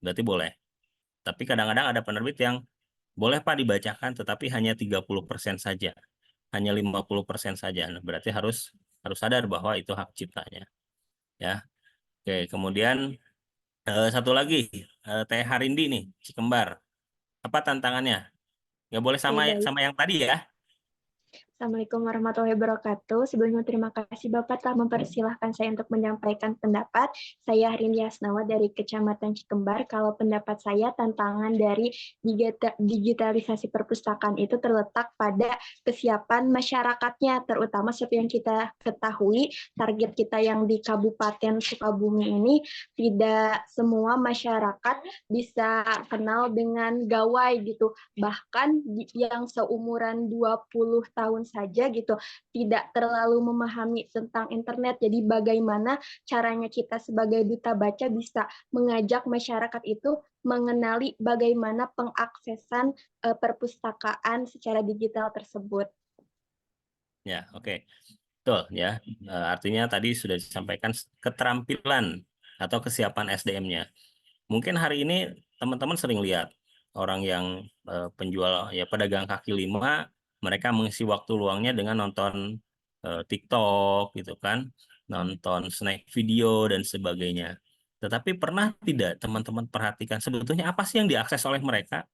berarti boleh. Tapi kadang-kadang ada penerbit yang boleh Pak dibacakan, tetapi hanya 30% saja. Hanya 50% saja. Nah, berarti harus sadar bahwa itu hak ciptanya. Ya. Oke, kemudian satu lagi, Teh Harindi nih, Cikembar. Apa tantangannya? Nggak boleh sama yang tadi ya. Assalamualaikum warahmatullahi wabarakatuh. Sebelumnya terima kasih Bapak telah mempersilahkan saya untuk menyampaikan pendapat. Saya Harindi Asnawa dari Kecamatan Cikembar. Kalau pendapat saya, tantangan dari digitalisasi perpustakaan itu terletak pada kesiapan masyarakatnya, terutama seperti yang kita ketahui, target kita yang di Kabupaten Sukabumi ini tidak semua masyarakat bisa kenal dengan gawai gitu. Bahkan yang seumuran 20 tahun saja gitu tidak terlalu memahami tentang internet. Jadi bagaimana caranya kita sebagai duta baca bisa mengajak masyarakat itu mengenali bagaimana pengaksesan perpustakaan secara digital tersebut. Ya, oke. Betul ya. Artinya tadi sudah disampaikan keterampilan atau kesiapan SDM-nya. Mungkin hari ini teman-teman sering lihat orang yang penjual ya pedagang kaki lima, mereka mengisi waktu luangnya dengan nonton TikTok gitu kan, nonton snack video dan sebagainya. Tetapi pernah tidak teman-teman perhatikan sebetulnya apa sih yang diakses oleh mereka?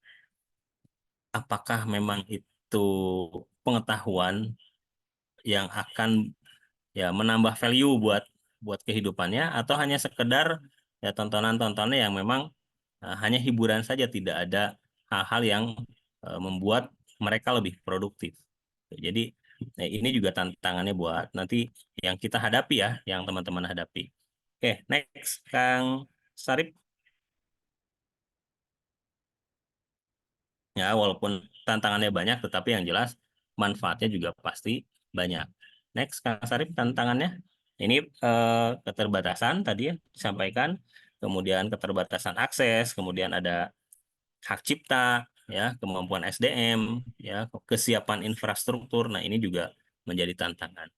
Apakah memang itu pengetahuan yang akan ya menambah value buat kehidupannya, atau hanya sekedar ya tontonan-tontonannya yang memang hanya hiburan saja, tidak ada hal-hal yang membuat mereka lebih produktif. Jadi ini juga tantangannya buat nanti yang kita hadapi ya, yang teman-teman hadapi. Oke, next Kang Sarip. Ya, walaupun tantangannya banyak, tetapi yang jelas manfaatnya juga pasti banyak. Next, Kang Sarip, tantangannya ini keterbatasan tadi ya disampaikan, kemudian keterbatasan akses, kemudian ada hak cipta, ya, kemampuan SDM, ya, kesiapan infrastruktur. Nah, ini juga menjadi tantangan.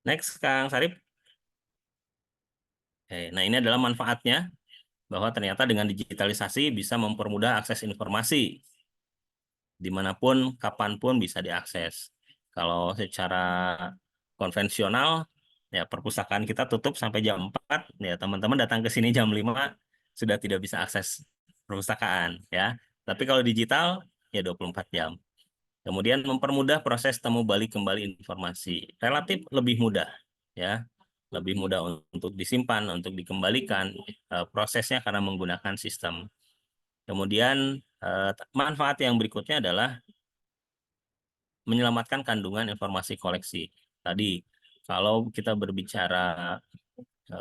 Next, Kang Sarip. Nah, ini adalah manfaatnya, bahwa ternyata dengan digitalisasi bisa mempermudah akses informasi dimanapun, kapanpun bisa diakses. Kalau secara konvensional, ya perpustakaan kita tutup sampai jam 4, ya teman-teman datang ke sini jam 5 sudah tidak bisa akses perpustakaan, ya. Tapi kalau digital, ya 24 jam. Kemudian mempermudah proses temu balik kembali informasi. Relatif lebih mudah, ya. Lebih mudah untuk disimpan, untuk dikembalikan prosesnya karena menggunakan sistem. Kemudian manfaat yang berikutnya adalah menyelamatkan kandungan informasi koleksi. Tadi kalau kita berbicara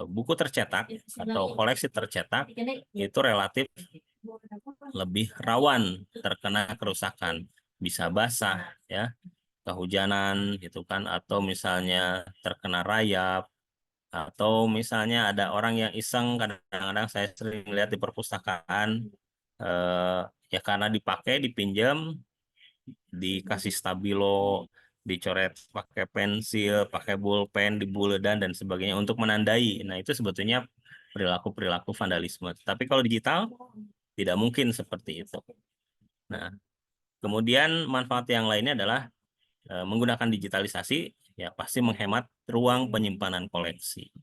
buku tercetak atau koleksi tercetak, itu relatif lebih rawan terkena kerusakan, bisa basah ya, kehujanan gitu kan, atau misalnya terkena rayap, atau misalnya ada orang yang iseng, kadang-kadang saya sering lihat di perpustakaan, ya karena dipakai, dipinjam, dikasih stabilo, dicoret pakai pensil, pakai pulpen, dibuledan dan sebagainya untuk menandai. Nah, itu sebetulnya perilaku-perilaku vandalisme. Tapi kalau digital tidak mungkin seperti itu. Nah, kemudian manfaat yang lainnya adalah menggunakan digitalisasi ya pasti menghemat ruang penyimpanan koleksi.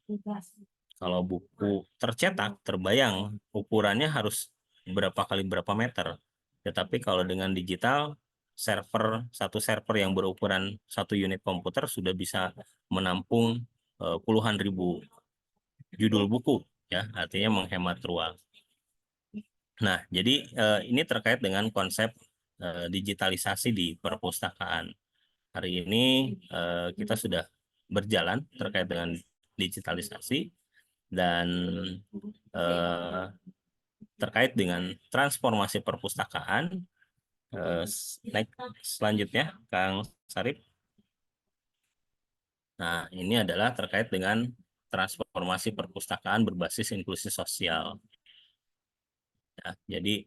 Kalau buku tercetak, terbayang ukurannya harus berapa kali berapa meter. Tetapi kalau dengan digital, satu server yang berukuran 1 unit komputer sudah bisa menampung puluhan ribu judul buku, ya, artinya menghemat ruang. Nah, jadi ini terkait dengan konsep digitalisasi di perpustakaan. Hari ini kita sudah berjalan terkait dengan digitalisasi dan terkait dengan transformasi perpustakaan. Selanjutnya, Kang Sarip. Nah, ini adalah terkait dengan transformasi perpustakaan berbasis inklusi sosial. Ya, jadi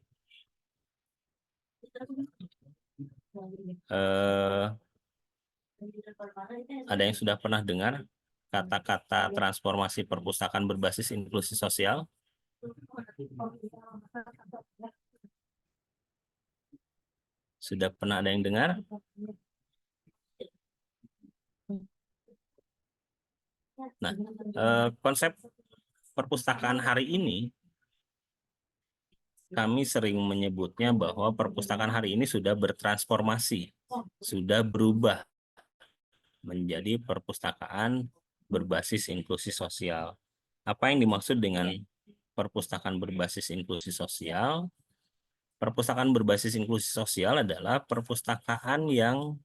ada yang sudah pernah dengar kata-kata transformasi perpustakaan berbasis inklusi sosial? Sudah pernah ada yang dengar? Nah, konsep perpustakaan hari ini kami sering menyebutnya bahwa perpustakaan hari ini sudah bertransformasi, sudah berubah menjadi perpustakaan berbasis inklusi sosial. Apa yang dimaksud dengan perpustakaan berbasis inklusi sosial? Perpustakaan berbasis inklusi sosial adalah perpustakaan yang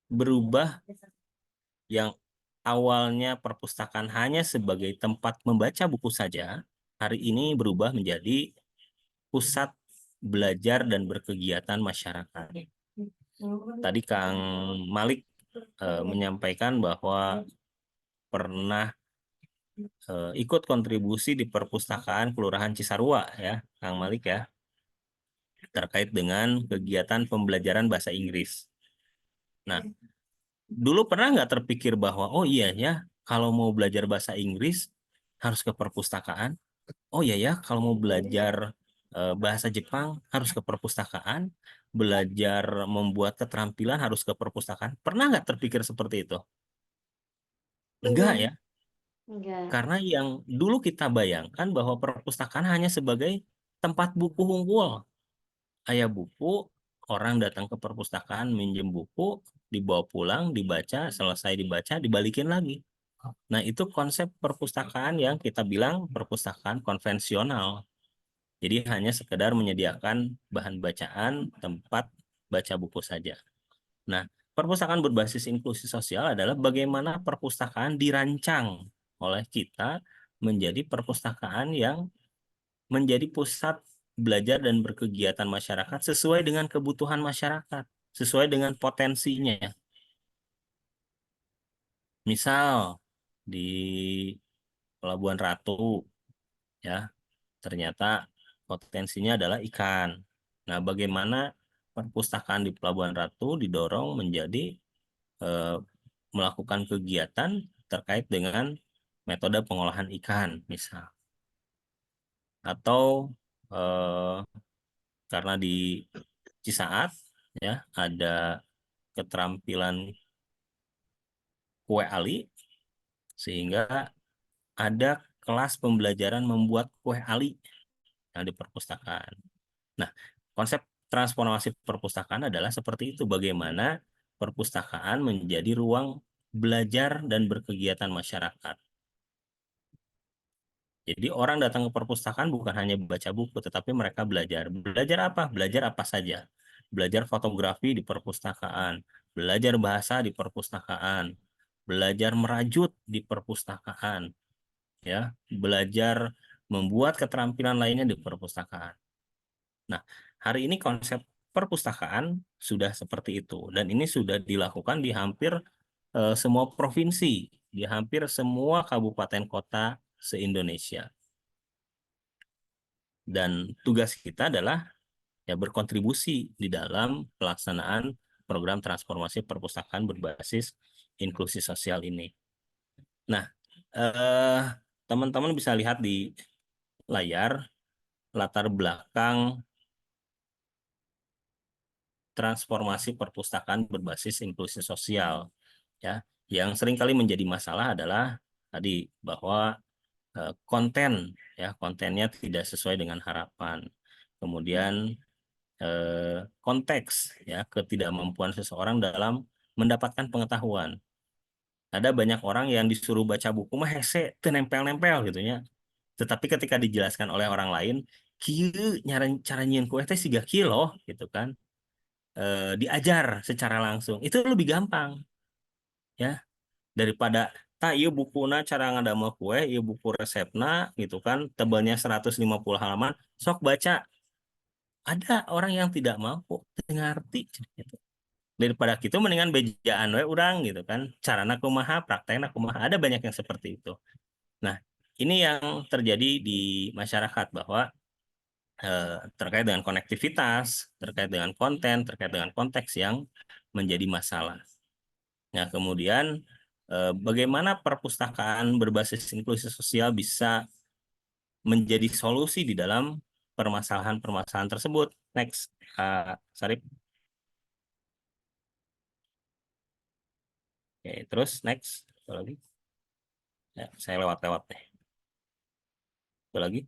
berubah, yang awalnya perpustakaan hanya sebagai tempat membaca buku saja, hari ini berubah menjadi pusat belajar dan berkegiatan masyarakat. Tadi Kang Malik menyampaikan bahwa pernah ikut kontribusi di perpustakaan Kelurahan Cisarua, ya, Kang Malik ya, terkait dengan kegiatan pembelajaran bahasa Inggris. Nah, dulu pernah nggak terpikir bahwa oh iya ya, kalau mau belajar bahasa Inggris harus ke perpustakaan? Oh iya ya, kalau mau belajar bahasa Jepang harus ke perpustakaan, belajar membuat keterampilan harus ke perpustakaan. Pernah nggak terpikir seperti itu? Enggak ya? Enggak. Karena yang dulu kita bayangkan bahwa perpustakaan hanya sebagai tempat buku unggul. Ayah buku, orang datang ke perpustakaan, minjem buku, dibawa pulang, dibaca, selesai dibaca, dibalikin lagi. Nah, itu konsep perpustakaan yang kita bilang perpustakaan konvensional. Jadi hanya sekedar menyediakan bahan bacaan, tempat baca buku saja. Nah, perpustakaan berbasis inklusi sosial adalah bagaimana perpustakaan dirancang oleh kita menjadi perpustakaan yang menjadi pusat belajar dan berkegiatan masyarakat sesuai dengan kebutuhan masyarakat, sesuai dengan potensinya. Misal di Pelabuhan Ratu, ya, ternyata potensinya adalah ikan. Nah, bagaimana perpustakaan di Pelabuhan Ratu didorong menjadi melakukan kegiatan terkait dengan metode pengolahan ikan, misal. Atau karena di Cisaat ya ada keterampilan kue ali, sehingga ada kelas pembelajaran membuat kue ali yang di perpustakaan. Nah, konsep transformasi perpustakaan adalah seperti itu, bagaimana perpustakaan menjadi ruang belajar dan berkegiatan masyarakat. Jadi orang datang ke perpustakaan bukan hanya baca buku, tetapi mereka belajar. Belajar apa? Belajar apa saja. Belajar fotografi di perpustakaan, belajar bahasa di perpustakaan, belajar merajut di perpustakaan, ya, belajar membuat keterampilan lainnya di perpustakaan. Nah, hari ini konsep perpustakaan sudah seperti itu. Dan ini sudah dilakukan di hampir semua provinsi, di hampir semua kabupaten kota se-Indonesia. Dan tugas kita adalah ya berkontribusi di dalam pelaksanaan program transformasi perpustakaan berbasis inklusi sosial ini. Nah, teman-teman bisa lihat di layar latar belakang transformasi perpustakaan berbasis inklusi sosial, ya. Yang seringkali menjadi masalah adalah tadi bahwa kontennya tidak sesuai dengan harapan. Kemudian konteks, ya, ketidakmampuan seseorang dalam mendapatkan pengetahuan. Ada banyak orang yang disuruh baca buku mah hese teu nempel-nempel gitu ya. Tetapi ketika dijelaskan oleh orang lain, kieu cara nyieun kue teh siga kieu loh gitu kan. Diajar secara langsung itu lebih gampang, ya, daripada tak ieu bukuna cara ngadamel kue, ieu buku resepna gitu kan, tebalnya 150 halaman, sok baca. Ada orang yang tidak mampu, ngerti gitu. Daripada gitu mendingan bejaan we urang gitu kan, carana kumaha, praktekna kumaha, ada banyak yang seperti itu. Nah, ini yang terjadi di masyarakat bahwa terkait dengan konektivitas, terkait dengan konten, terkait dengan konteks yang menjadi masalah. Nah, kemudian bagaimana perpustakaan berbasis inklusi sosial bisa menjadi solusi di dalam permasalahan-permasalahan tersebut. Next, Sarip. Oke, terus next. Apa lagi? Ya, saya lewat-lewat deh. Apa lagi?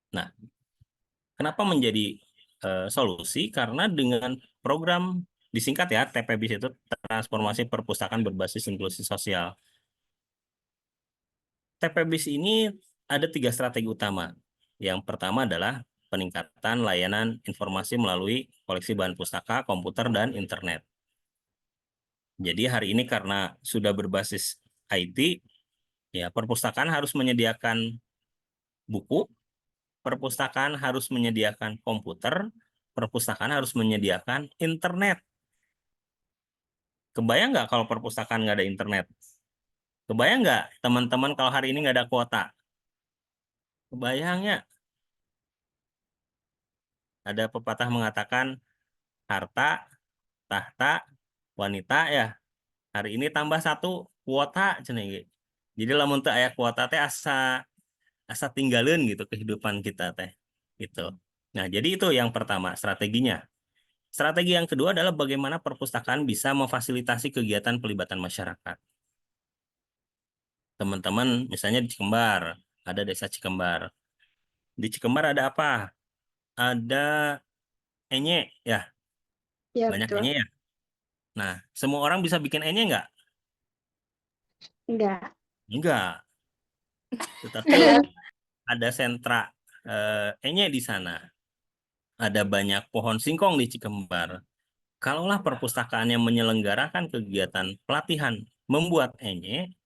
Nah, kenapa menjadi solusi? Karena dengan program disingkat ya, TPBIS itu transformasi perpustakaan berbasis inklusi sosial. TPBIS ini ada 3 strategi utama. Yang pertama adalah peningkatan layanan informasi melalui koleksi bahan pustaka, komputer, dan internet. Jadi hari ini karena sudah berbasis IT, ya perpustakaan harus menyediakan buku, perpustakaan harus menyediakan komputer, perpustakaan harus menyediakan internet. Kebayang nggak kalau perpustakaan nggak ada internet? Kebayang nggak teman-teman kalau hari ini nggak ada kuota? Kebayangnya? Ada pepatah mengatakan harta, tahta, wanita ya. Hari ini tambah 1 kuota cenah. Jadi lamun teu aya kuota teh asa tinggalin gitu kehidupan kita teh. Gitu. Nah, jadi itu yang pertama strateginya. Strategi yang kedua adalah bagaimana perpustakaan bisa memfasilitasi kegiatan pelibatan masyarakat. Teman-teman, misalnya di Cikembar, ada desa Cikembar. Di Cikembar ada apa? Ada enye, ya. Ya, Banyak betul. enye ya. Nah, semua orang bisa bikin enye nggak? Enggak. Enggak. Tetapi ada sentra enye di sana. Ada banyak pohon singkong di Cikembar. Kalaulah perpustakaan yang menyelenggarakan kegiatan pelatihan membuat enye,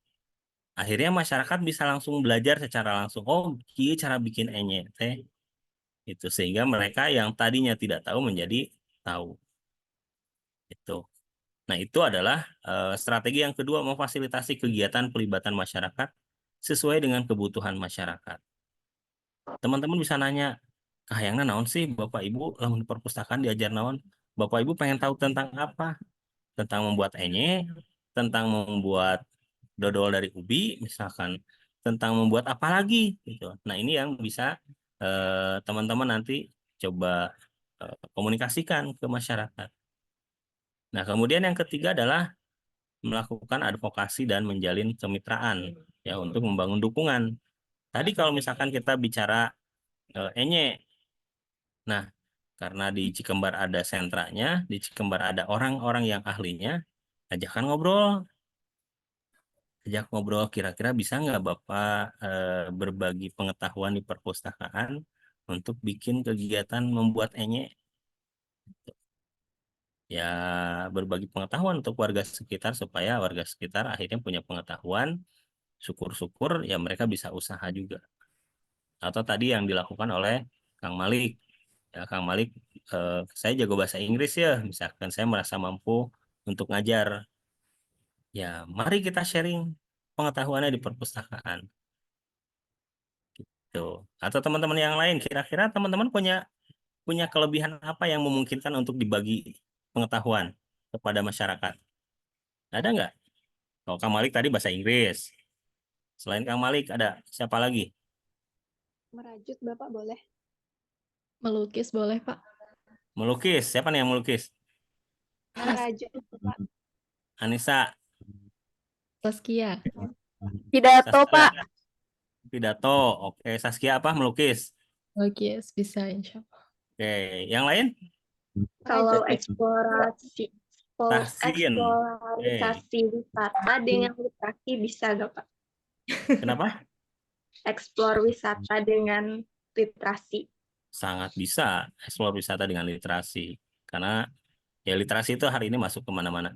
akhirnya masyarakat bisa langsung belajar secara langsung. Oh, gini cara bikin enye teh. Itu sehingga mereka yang tadinya tidak tahu menjadi tahu. Itu. Nah, itu adalah strategi yang kedua, memfasilitasi kegiatan pelibatan masyarakat sesuai dengan kebutuhan masyarakat. Teman-teman bisa nanya, kahayangna naon sih Bapak Ibu lamun di perpustakaan diajar naon? Bapak Ibu pengen tahu tentang apa? Tentang membuat enye, tentang membuat dodol dari ubi misalkan, tentang membuat apa lagi gitu. Nah, ini yang bisa teman-teman nanti coba komunikasikan ke masyarakat. Nah, kemudian yang ketiga adalah melakukan advokasi dan menjalin kemitraan ya untuk membangun dukungan. Tadi kalau misalkan kita bicara enye, nah karena di Cikembar ada sentranya, di Cikembar ada orang-orang yang ahlinya, ajakan ngobrol. Ajak ngobrol, kira-kira bisa nggak Bapak berbagi pengetahuan di perpustakaan untuk bikin kegiatan membuat enye? Ya, berbagi pengetahuan untuk warga sekitar supaya warga sekitar akhirnya punya pengetahuan, syukur-syukur ya mereka bisa usaha juga. Atau tadi yang dilakukan oleh Kang Malik, Ya, Kang Malik, saya jago bahasa Inggris ya, misalkan saya merasa mampu untuk ngajar. Ya, mari kita sharing pengetahuannya di perpustakaan. Tuh. Atau teman-teman yang lain, kira-kira teman-teman punya kelebihan apa yang memungkinkan untuk dibagi pengetahuan kepada masyarakat? Ada nggak? Kalau Kang Malik tadi bahasa Inggris. Selain Kang Malik, ada siapa lagi? Merajut Bapak boleh? Melukis boleh, Pak. Melukis. Siapa nih yang melukis? Merajut Bapak. Anissa. Saskia. Pidato, Saskia. Pak. Pidato. Oke, Saskia apa? Melukis. Melukis bisa, insya Allah. Oke, yang lain? Kalau eksplorasi Tahsin. eksplorisasi wisata dengan literasi bisa gak Pak? Kenapa? Eksplor wisata dengan literasi. Sangat bisa eksplor wisata dengan literasi. Karena ya literasi itu hari ini masuk kemana-mana.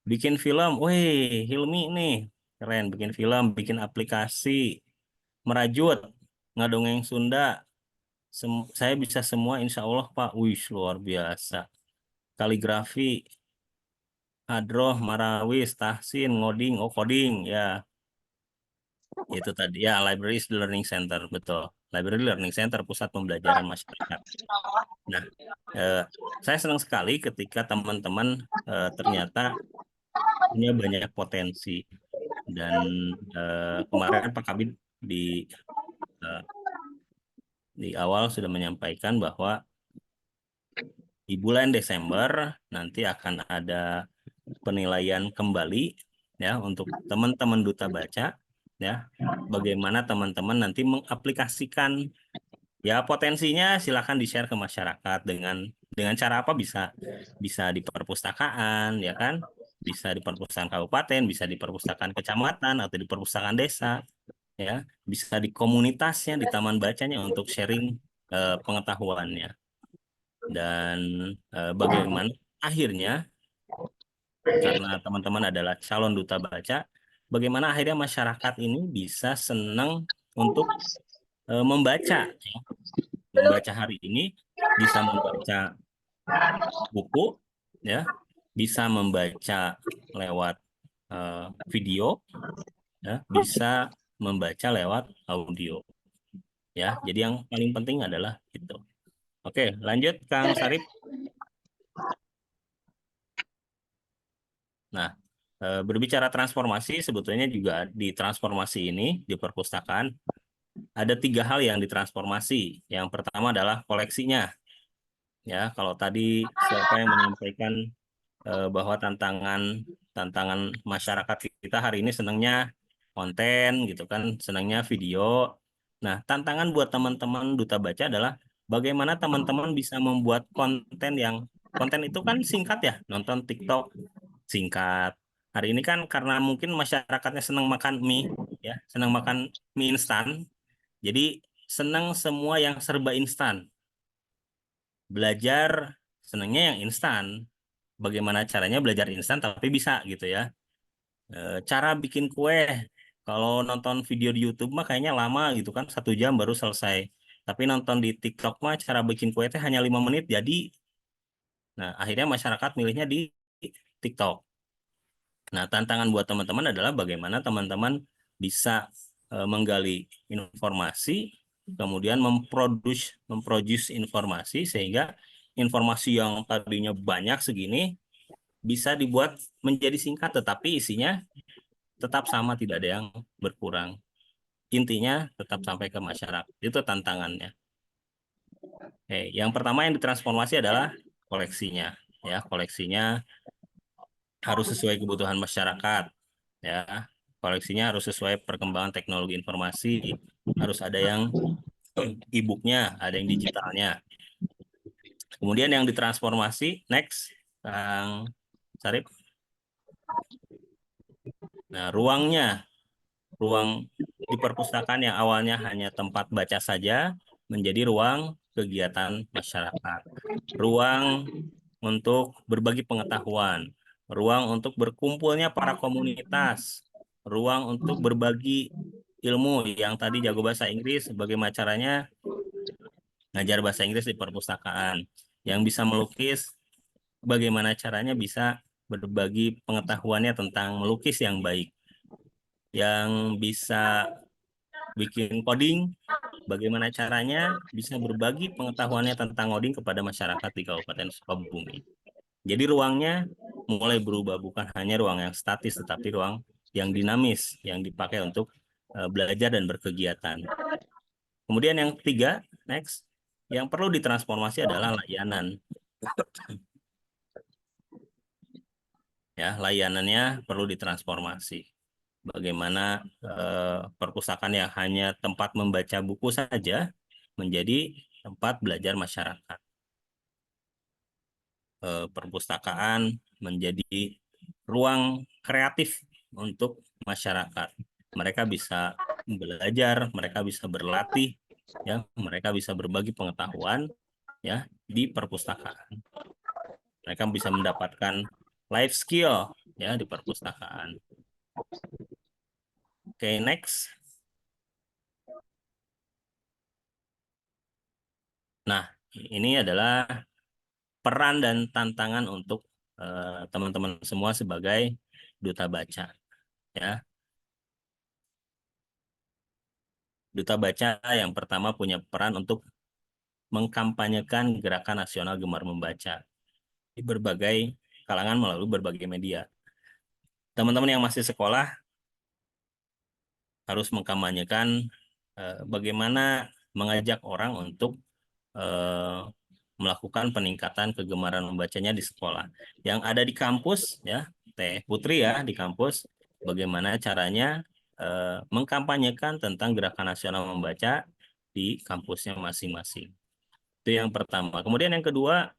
Bikin film, wih, Hilmi nih, keren. Bikin film, bikin aplikasi, merajut, ngadongeng Sunda. Saya bisa semua, insya Allah, Pak. Wih, luar biasa. Kaligrafi, hadroh, marawis, tahsin, ngoding, coding, ya. Itu tadi, ya, library is the learning center, betul. Library learning center, pusat pembelajaran masyarakat. Nah, saya senang sekali ketika teman-teman ternyata punya banyak potensi. Dan kemarin Pak Kabid di awal sudah menyampaikan bahwa di bulan Desember nanti akan ada penilaian kembali ya untuk teman-teman duta baca ya, bagaimana teman-teman nanti mengaplikasikan ya potensinya. Silakan di-share ke masyarakat dengan cara apa, bisa di perpustakaan ya kan, bisa di perpustakaan kabupaten, bisa di perpustakaan kecamatan atau di perpustakaan desa ya, bisa di komunitasnya, di taman bacanya untuk sharing pengetahuannya. Dan bagaimana akhirnya, karena teman-teman adalah calon duta baca, bagaimana akhirnya masyarakat ini bisa senang untuk membaca ya. Membaca hari ini bisa membaca buku ya, bisa membaca lewat video ya, bisa membaca lewat audio ya. Jadi yang paling penting adalah itu. Oke, lanjut Kang Sarip. Nah, berbicara transformasi, sebetulnya juga di transformasi ini, di perpustakaan, ada 3 hal yang ditransformasi. Yang pertama adalah koleksinya. Ya, kalau tadi siapa yang menyampaikan bahwa tantangan masyarakat kita hari ini senangnya konten gitu kan, senangnya video. Nah, tantangan buat teman-teman duta baca adalah bagaimana teman-teman bisa membuat konten itu kan singkat ya, nonton TikTok singkat. Hari ini kan karena mungkin masyarakatnya senang makan mie ya, senang makan mie instan. Jadi senang semua yang serba instan. Belajar senangnya yang instan. Bagaimana caranya belajar instan tapi bisa gitu ya. Cara bikin kue, kalau nonton video di YouTube mah kayaknya lama gitu kan, 1 jam baru selesai. Tapi nonton di TikTok mah cara bikin kue teh hanya 5 menit jadi. Nah, akhirnya masyarakat milihnya di TikTok. Nah, tantangan buat teman-teman adalah bagaimana teman-teman bisa menggali informasi, kemudian memproduce informasi sehingga informasi yang tadinya banyak segini bisa dibuat menjadi singkat, tetapi isinya tetap sama, tidak ada yang berkurang. Intinya tetap sampai ke masyarakat. Itu tantangannya. Oke, yang pertama yang ditransformasi adalah koleksinya. Ya, koleksinya harus sesuai kebutuhan masyarakat. Ya, koleksinya harus sesuai perkembangan teknologi informasi. Harus ada yang e-booknya, ada yang digitalnya. Kemudian yang ditransformasi, next, Kang Sarip. Nah, ruang di perpustakaan yang awalnya hanya tempat baca saja menjadi ruang kegiatan masyarakat. Ruang untuk berbagi pengetahuan, ruang untuk berkumpulnya para komunitas, ruang untuk berbagi ilmu yang tadi jago bahasa Inggris, bagaimana caranya ngajar bahasa Inggris di perpustakaan. Yang bisa melukis, bagaimana caranya bisa berbagi pengetahuannya tentang melukis yang baik. Yang bisa bikin coding, bagaimana caranya bisa berbagi pengetahuannya tentang coding kepada masyarakat di Kabupaten Sukabumi. Jadi ruangnya mulai berubah, bukan hanya ruang yang statis, tetapi ruang yang dinamis, yang dipakai untuk belajar dan berkegiatan. Kemudian yang ketiga, next, yang perlu ditransformasi adalah layanan. Ya, layanannya perlu ditransformasi. Bagaimana perpustakaan yang hanya tempat membaca buku saja menjadi tempat belajar masyarakat. Perpustakaan menjadi ruang kreatif untuk masyarakat. Mereka bisa belajar, mereka bisa berlatih, ya, mereka bisa berbagi pengetahuan, ya, di perpustakaan. Mereka bisa mendapatkan life skill, ya, di perpustakaan. Oke, next. Nah, ini adalah peran dan tantangan untuk teman-teman semua sebagai duta baca, ya. Duta baca yang pertama punya peran untuk mengkampanyekan gerakan nasional Gemar Membaca di berbagai kalangan melalui berbagai media. Teman-teman yang masih sekolah harus mengkampanyekan bagaimana mengajak orang untuk melakukan peningkatan kegemaran membacanya di sekolah. Yang ada di kampus, ya, Teh Putri ya, di kampus, bagaimana caranya mengkampanyekan tentang gerakan nasional membaca di kampusnya masing-masing. Itu yang pertama. Kemudian yang kedua,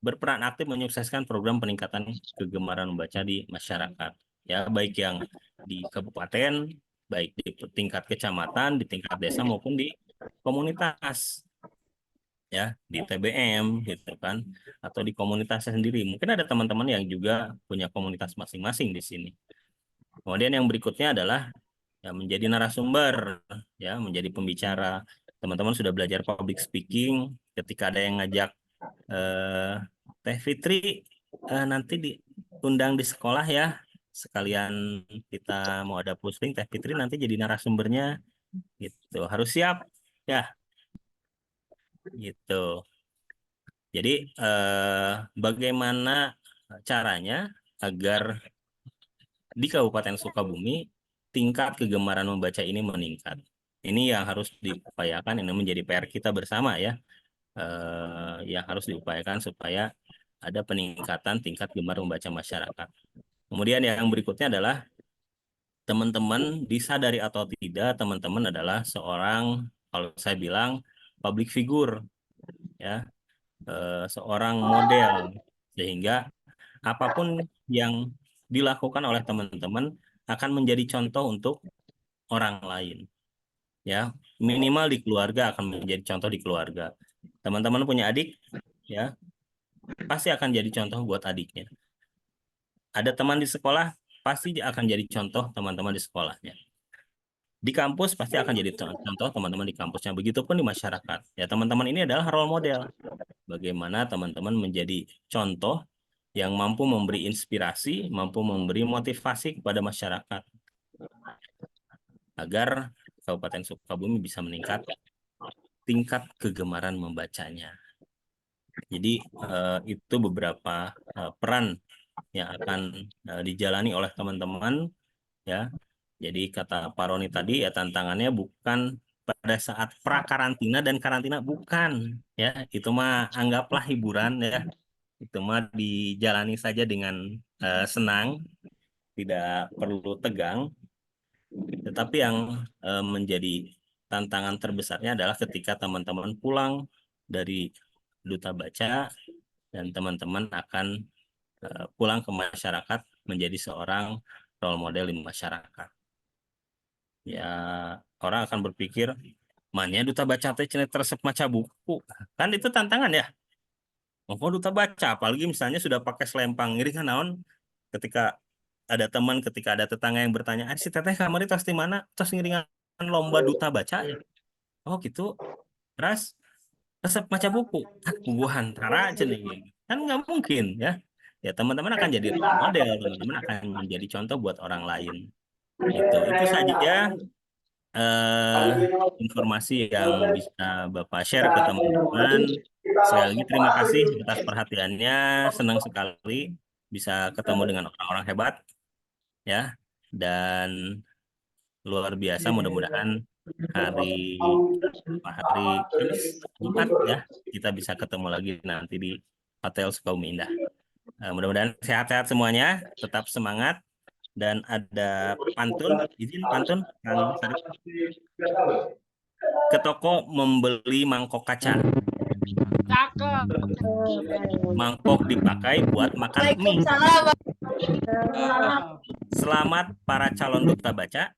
berperan aktif menyukseskan program peningkatan kegemaran membaca di masyarakat. Ya, baik yang di kabupaten, baik di tingkat kecamatan, di tingkat desa maupun di komunitas. Ya, di TBM gitu kan, atau di komunitasnya sendiri. Mungkin ada teman-teman yang juga punya komunitas masing-masing di sini. Kemudian yang berikutnya adalah ya menjadi narasumber, ya, menjadi pembicara. Teman-teman sudah belajar public speaking, ketika ada yang ngajak Teh Fitri nanti diundang di sekolah ya, sekalian kita mau ada posting, Teh Fitri nanti jadi narasumbernya, gitu. Harus siap, ya, gitu. Jadi bagaimana caranya agar di Kabupaten Sukabumi tingkat kegemaran membaca ini meningkat. Ini yang harus diupayakan, ini menjadi PR kita bersama ya, yang harus diupayakan supaya ada peningkatan tingkat gemar membaca masyarakat. Kemudian yang berikutnya adalah teman-teman disadari atau tidak, teman-teman adalah seorang, kalau saya bilang, public figure, ya, seorang model, sehingga apapun yang dilakukan oleh teman-teman akan menjadi contoh untuk orang lain. Ya, minimal di keluarga akan menjadi contoh di keluarga. Teman-teman punya adik, ya, pasti akan jadi contoh buat adiknya. Ada teman di sekolah, pasti akan jadi contoh teman-teman di sekolahnya. Di kampus pasti akan jadi contoh teman-teman di kampusnya. Begitupun di masyarakat. Ya, teman-teman ini adalah role model. Bagaimana teman-teman menjadi contoh yang mampu memberi inspirasi, mampu memberi motivasi kepada masyarakat agar Kabupaten Sukabumi bisa meningkat tingkat kegemaran membacanya. Jadi itu beberapa peran yang akan dijalani oleh teman-teman, ya. Jadi kata Pak Roni tadi ya, tantangannya bukan pada saat pra-karantina dan karantina, bukan, ya. Itu mah anggaplah hiburan ya. Itu mah dijalani saja dengan senang, tidak perlu tegang. Tetapi yang menjadi tantangan terbesarnya adalah ketika teman-teman pulang dari duta baca dan teman-teman akan pulang ke masyarakat menjadi seorang role model di masyarakat. Ya, orang akan berpikir, mana duta baca teh cenah resep maca buku. Kan itu tantangan ya. Mau duta baca, apalagi misalnya sudah pakai selempang, ngiri kan naon ketika ada teman, ketika ada tetangga yang bertanya, si teteh kamari tos di mana? Tos ngiringan lomba duta baca ya. Oh gitu. Terus resep maca buku, aku hantara cenah kan nggak mungkin ya. Ya teman-teman akan jadi role model, teman-teman akan menjadi contoh buat orang lain. Itu saja informasi yang bisa Bapak share ke teman-teman. Sekali lagi terima kasih atas perhatiannya. Senang sekali bisa ketemu dengan orang-orang hebat ya. Dan luar biasa, mudah-mudahan hari Kamis Jumat ya kita bisa ketemu lagi nanti di Hotel Sukabumi Indah. Mudah-mudahan sehat-sehat semuanya, tetap semangat, dan ada pantun, izin pantun Kang Sarip. Ke toko membeli mangkok kaca. Mangkok dipakai buat makan mie. Selamat para calon duta baca.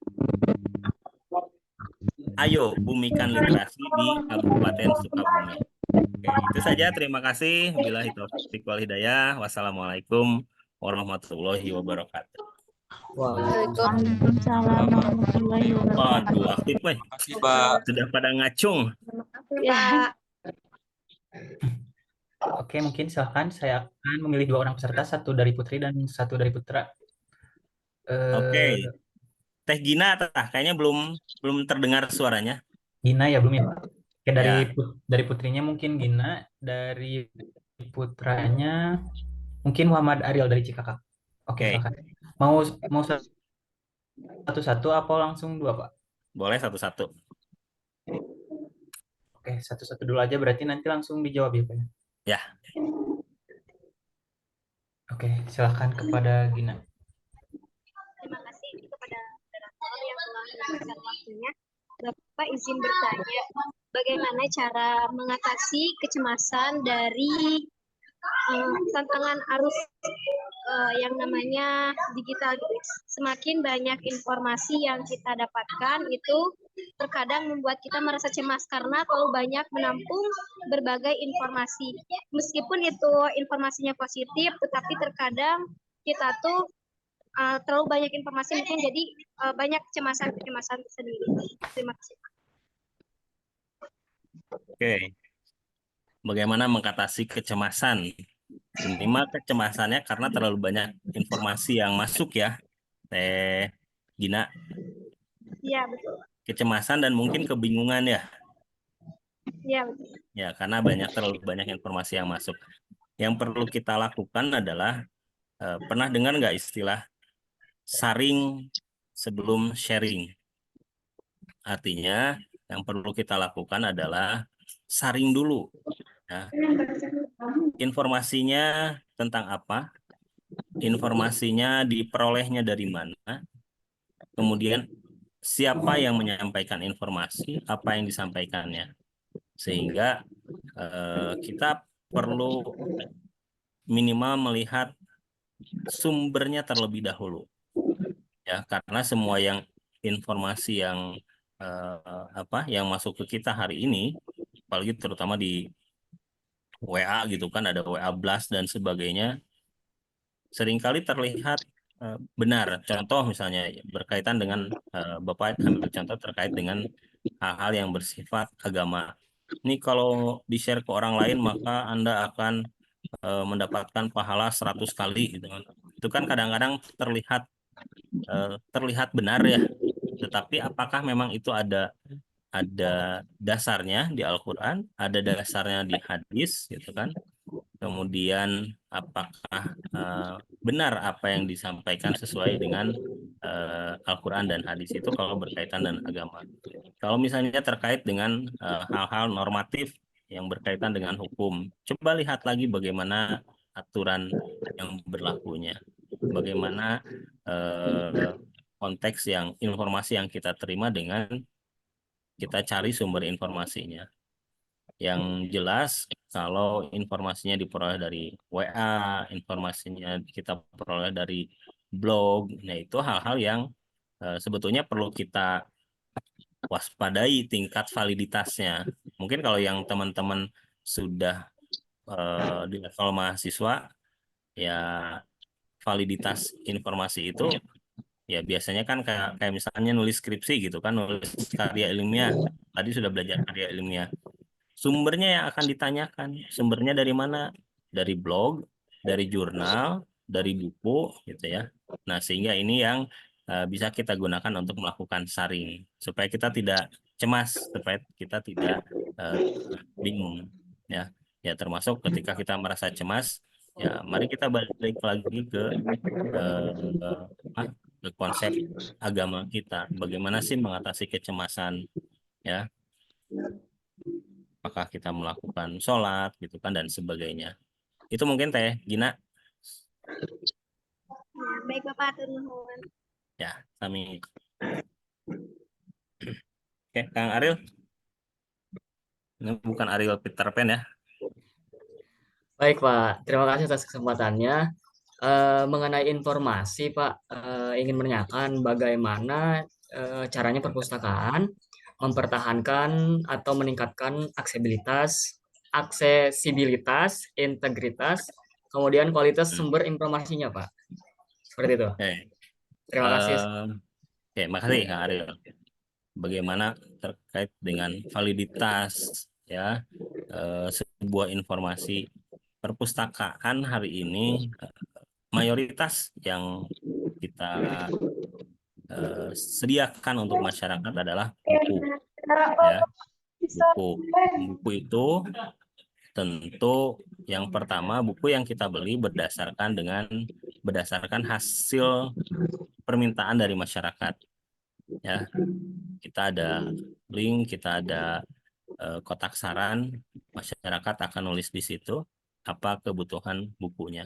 Ayo bumikan literasi di Kabupaten Sukabumi. Oke, itu saja. Terima kasih. Billahi taufiq wal hidayah. Wassalamualaikum warahmatullahi wabarakatuh. Waalaikumsalam warahmatullahi wabarakatuh. Waduh, aktif, Pak. Sudah pada ngacung. Ya. Oke, mungkin silakan saya akan memilih 2 orang peserta, 1 dari Putri dan 1 dari Putra. Oke. Teh Gina, kayaknya belum terdengar suaranya. Gina ya belum ya. Oke, Ya. dari Putrinya mungkin Gina, dari Putranya mungkin Muhammad Ariel dari Cikakak. Oke, silakan. Mau satu-satu apa langsung 2, Pak? Boleh satu-satu. Oke, satu-satu dulu aja, berarti nanti langsung dijawab ya, Pak? Ya. Oke, silakan kepada Gina. Terima kasih kepada moderator yang telah memberikan waktunya. Bapak izin bertanya, bagaimana cara mengatasi kecemasan dari tantangan arus yang namanya digital. Semakin banyak informasi yang kita dapatkan itu terkadang membuat kita merasa cemas karena terlalu banyak menampung berbagai informasi. Meskipun itu informasinya positif, tetapi terkadang kita tuh terlalu banyak informasi mungkin jadi banyak kecemasan tersendiri. Terima kasih. Oke. Bagaimana mengatasi kecemasan? Minimal kecemasannya karena terlalu banyak informasi yang masuk ya, Teh Gina. Iya, betul. Kecemasan dan mungkin kebingungan ya. Iya, betul. Ya, karena terlalu banyak informasi yang masuk. Yang perlu kita lakukan adalah, pernah dengar nggak istilah saring sebelum sharing? Artinya, yang perlu kita lakukan adalah saring dulu. Ya. Informasinya tentang apa? Informasinya diperolehnya dari mana? Kemudian siapa yang menyampaikan informasi? Apa yang disampaikannya? Sehingga kita perlu minimal melihat sumbernya terlebih dahulu. Ya, karena semua informasi yang yang masuk ke kita hari ini, apalagi terutama di WA gitu kan, ada WA blast dan sebagainya, seringkali terlihat benar. Contoh misalnya berkaitan dengan Bapak ambil contoh terkait dengan hal-hal yang bersifat agama. Ini kalau di-share ke orang lain maka Anda akan mendapatkan pahala 100 kali gitu kan. Itu kan kadang-kadang terlihat benar ya. Tetapi apakah memang itu ada dasarnya di Al-Qur'an, ada dasarnya di hadis gitu kan? Kemudian apakah benar apa yang disampaikan sesuai dengan Al-Quran dan hadis itu kalau berkaitan dengan agama. Kalau misalnya terkait dengan hal-hal normatif yang berkaitan dengan hukum, coba lihat lagi bagaimana aturan yang berlakunya, bagaimana konteks informasi yang kita terima dengan kita cari sumber informasinya. Yang jelas kalau informasinya diperoleh dari WA, informasinya kita peroleh dari blog, nah itu hal-hal yang sebetulnya perlu kita waspadai tingkat validitasnya. Mungkin kalau yang teman-teman sudah di level mahasiswa, ya validitas informasi itu ya biasanya kan kayak misalnya nulis skripsi gitu kan, nulis karya ilmiah. Tadi sudah belajar karya ilmiah. sumbernya yang akan ditanyakan. Sumbernya dari mana? Dari blog, dari jurnal, dari buku, gitu ya. Nah, sehingga ini yang bisa kita gunakan untuk melakukan saring, supaya kita tidak cemas, supaya kita tidak bingung, ya. Ya, termasuk ketika kita merasa cemas, ya, mari kita balik lagi ke konsep agama kita. Bagaimana sih mengatasi kecemasan, ya? Apakah kita melakukan sholat, gitu kan, dan sebagainya. Itu mungkin Teh Gina. Baik Bapak, atur nuhun. Ya, kami. Oke, Kang Ariel. Ini bukan Ariel Peter Pan ya. Baik Pak, terima kasih atas kesempatannya. Mengenai informasi Pak, ingin menanyakan bagaimana caranya perpustakaan mempertahankan atau meningkatkan aksesibilitas, integritas, kemudian kualitas sumber informasinya Pak. Seperti itu. Terima kasih. Oke, makasih Kang Ariel. Bagaimana terkait dengan validitas, ya, sebuah informasi perpustakaan hari ini, mayoritas yang kita sediakan untuk masyarakat adalah buku, ya. Buku itu tentu yang pertama, buku yang kita beli berdasarkan hasil permintaan dari masyarakat, ya. Kita ada link, kita ada kotak saran, masyarakat akan nulis di situ apa kebutuhan bukunya,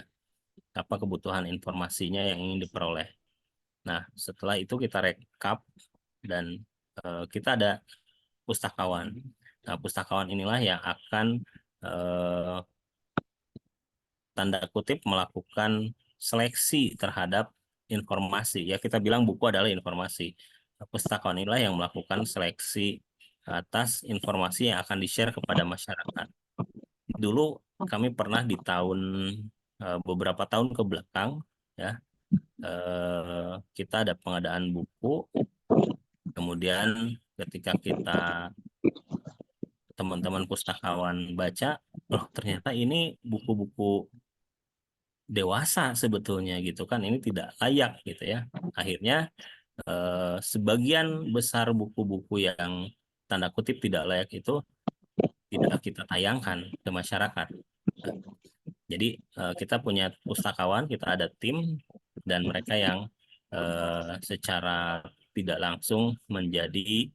apa kebutuhan informasinya yang ingin diperoleh. Nah, setelah itu kita rekap dan kita ada pustakawan. Nah, pustakawan inilah yang akan tanda kutip melakukan seleksi terhadap informasi. Ya, kita bilang buku adalah informasi. Pustakawan inilah yang melakukan seleksi atas informasi yang akan di-share kepada masyarakat. Dulu kami pernah di beberapa tahun ke belakang, ya, kita ada pengadaan buku, kemudian ketika teman-teman pustakawan baca, oh ternyata ini buku-buku dewasa sebetulnya, gitu kan, ini tidak layak, gitu ya. Akhirnya sebagian besar buku-buku yang tanda kutip tidak layak itu tidak kita tayangkan ke masyarakat. Nah, jadi kita punya pustakawan, kita ada tim, dan mereka yang secara tidak langsung menjadi,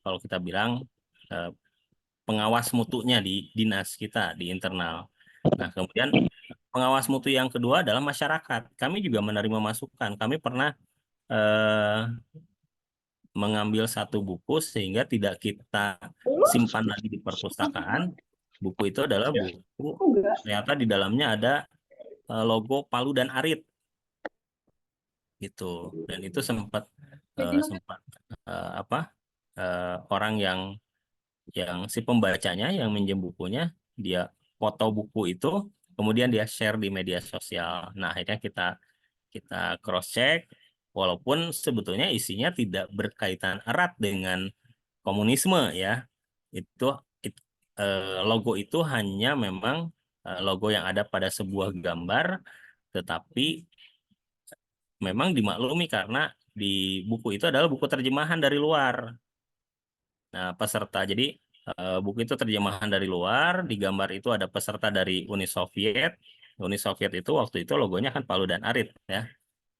kalau kita bilang, pengawas mutunya di dinas kita, di internal. Nah, kemudian pengawas mutu yang kedua adalah masyarakat. Kami juga menerima masukan. Kami pernah mengambil satu buku sehingga tidak kita simpan lagi di perpustakaan. Buku itu adalah buku, ternyata di dalamnya ada logo Palu dan Arit, gitu. Dan itu sempat orang yang si pembacanya yang minjem bukunya, dia foto buku itu, kemudian dia share di media sosial. Nah, akhirnya kita cross check, walaupun sebetulnya isinya tidak berkaitan erat dengan komunisme, ya. Logo itu hanya memang logo yang ada pada sebuah gambar, tetapi memang dimaklumi karena di buku itu adalah buku terjemahan dari luar. Nah, peserta, jadi buku itu terjemahan dari luar, di gambar itu ada peserta dari Uni Soviet. Uni Soviet itu waktu itu logonya kan Palu dan Arit, ya.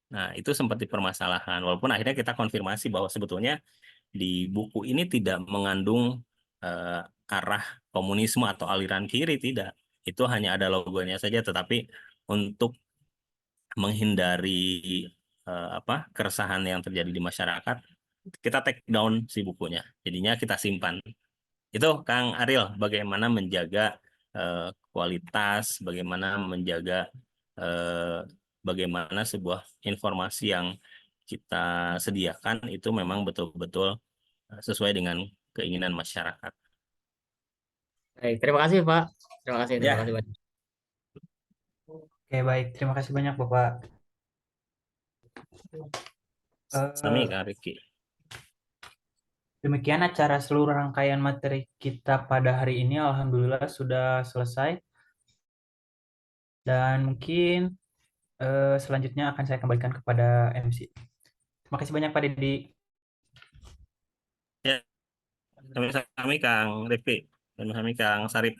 Nah, itu sempat dipermasalahkan, walaupun akhirnya kita konfirmasi bahwa sebetulnya di buku ini tidak mengandung arah komunisme atau aliran kiri, tidak. Itu hanya ada logonya saja, tetapi untuk menghindari keresahan yang terjadi di masyarakat, kita take down si bukunya. Jadinya kita simpan. Itu Kang Ariel, bagaimana menjaga kualitas, bagaimana menjaga bagaimana sebuah informasi yang kita sediakan itu memang betul-betul sesuai dengan keinginan masyarakat. Baik, terima kasih Pak. Terima kasih Ya. banyak. Oke, baik. Terima kasih banyak Bapak. Sami Kak Riki. Demikian acara seluruh rangkaian materi kita pada hari ini. Alhamdulillah sudah selesai. Dan mungkin selanjutnya akan saya kembalikan kepada MC. Terima kasih banyak Pak Dedi. Ya, kami Kang Rifki, kami Kang Sarip.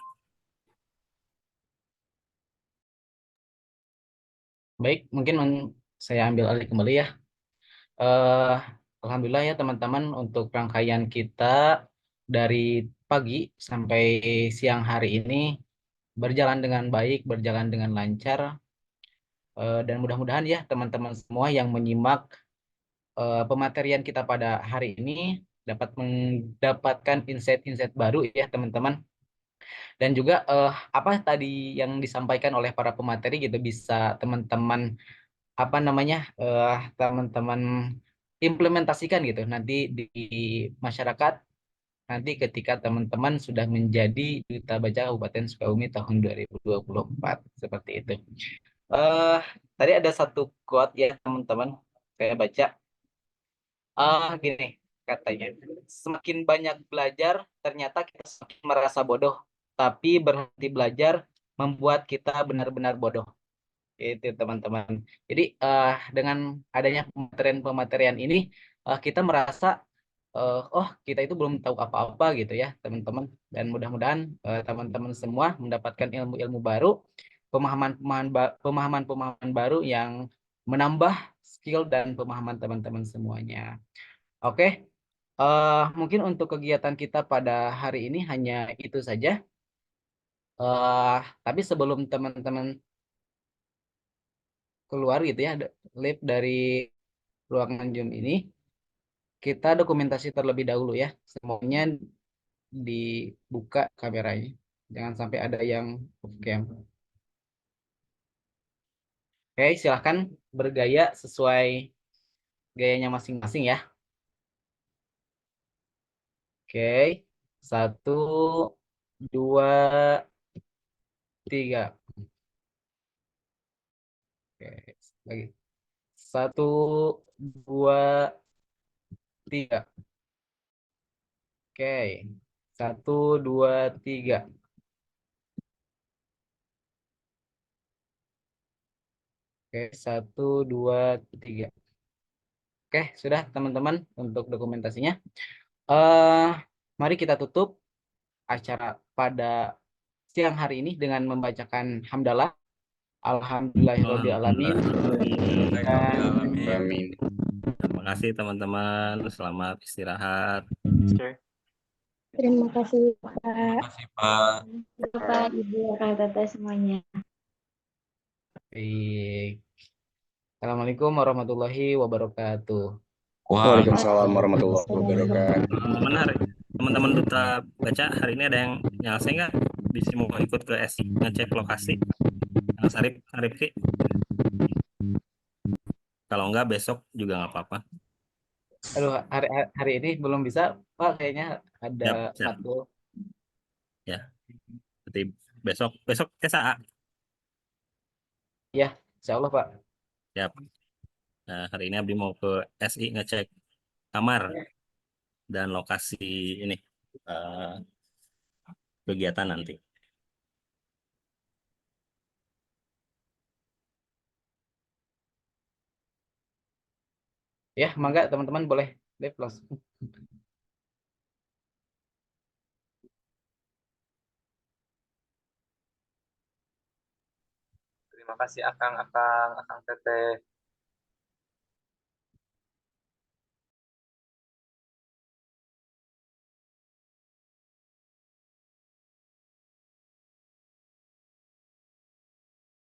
Baik, mungkin saya ambil alih kembali ya. Eh, Alhamdulillah ya teman-teman, untuk rangkaian kita dari pagi sampai siang hari ini berjalan dengan baik, berjalan dengan lancar. Dan mudah-mudahan ya teman-teman semua yang menyimak pematerian kita pada hari ini dapat mendapatkan insight-insight baru ya teman-teman. Dan juga apa tadi yang disampaikan oleh para pemateri gitu bisa teman-teman apa namanya teman-teman implementasikan gitu nanti di masyarakat, nanti ketika teman-teman sudah menjadi Duta Baca Kabupaten Sukabumi tahun 2024 seperti itu. Tadi ada satu quote ya teman-teman, saya baca. Gini katanya, semakin banyak belajar ternyata kita semakin merasa bodoh, tapi berhenti belajar membuat kita benar-benar bodoh. Itu teman-teman. Jadi dengan adanya pematerian ini kita merasa oh kita itu belum tahu apa-apa gitu ya teman-teman. Dan mudah-mudahan teman-teman semua mendapatkan ilmu-ilmu baru, pemahaman-pemahaman baru yang menambah skill dan pemahaman teman-teman semuanya. Oke, mungkin untuk kegiatan kita pada hari ini hanya itu saja. Tapi sebelum teman-teman keluar gitu ya, live dari ruangan Zoom ini, kita dokumentasi terlebih dahulu ya. Semuanya dibuka kameranya. Jangan sampai ada yang off cam. Oke, silahkan bergaya sesuai gayanya masing-masing ya. Oke, 1, 2, 3. Oke, lagi. 1, 2, 3. Oke, 1, 2, 3. Oke, 1, 2, 3. Oke, sudah teman-teman untuk dokumentasinya. Mari kita tutup acara pada siang hari ini dengan membacakan hamdalah. Alhamdulillahirabbil alamin. Terima kasih teman-teman. Selamat istirahat. Terima kasih Pak. Pak. Bapak, Ibu, Kak Teteh semuanya. Baik. Assalamualaikum warahmatullahi wabarakatuh. Waalaikumsalam warahmatullahi wabarakatuh. Teman-teman Duta Baca hari ini ada yang nyalase nggak? Bisa mau ikut ke SI ngecek lokasi? Kang Sarip, Rifki. Kalau enggak besok juga nggak apa-apa. Aduh, hari ini belum bisa Pak, kayaknya ada Siap. matkul. Ya. Berarti besok SAA. Ya, insya Allah Pak. Siap. Nah, hari ini Abdi mau ke SI ngecek kamar dan lokasi ini kegiatan nanti. Ya, mangga teman-teman boleh live langsung. Terima kasih Akang Teteh.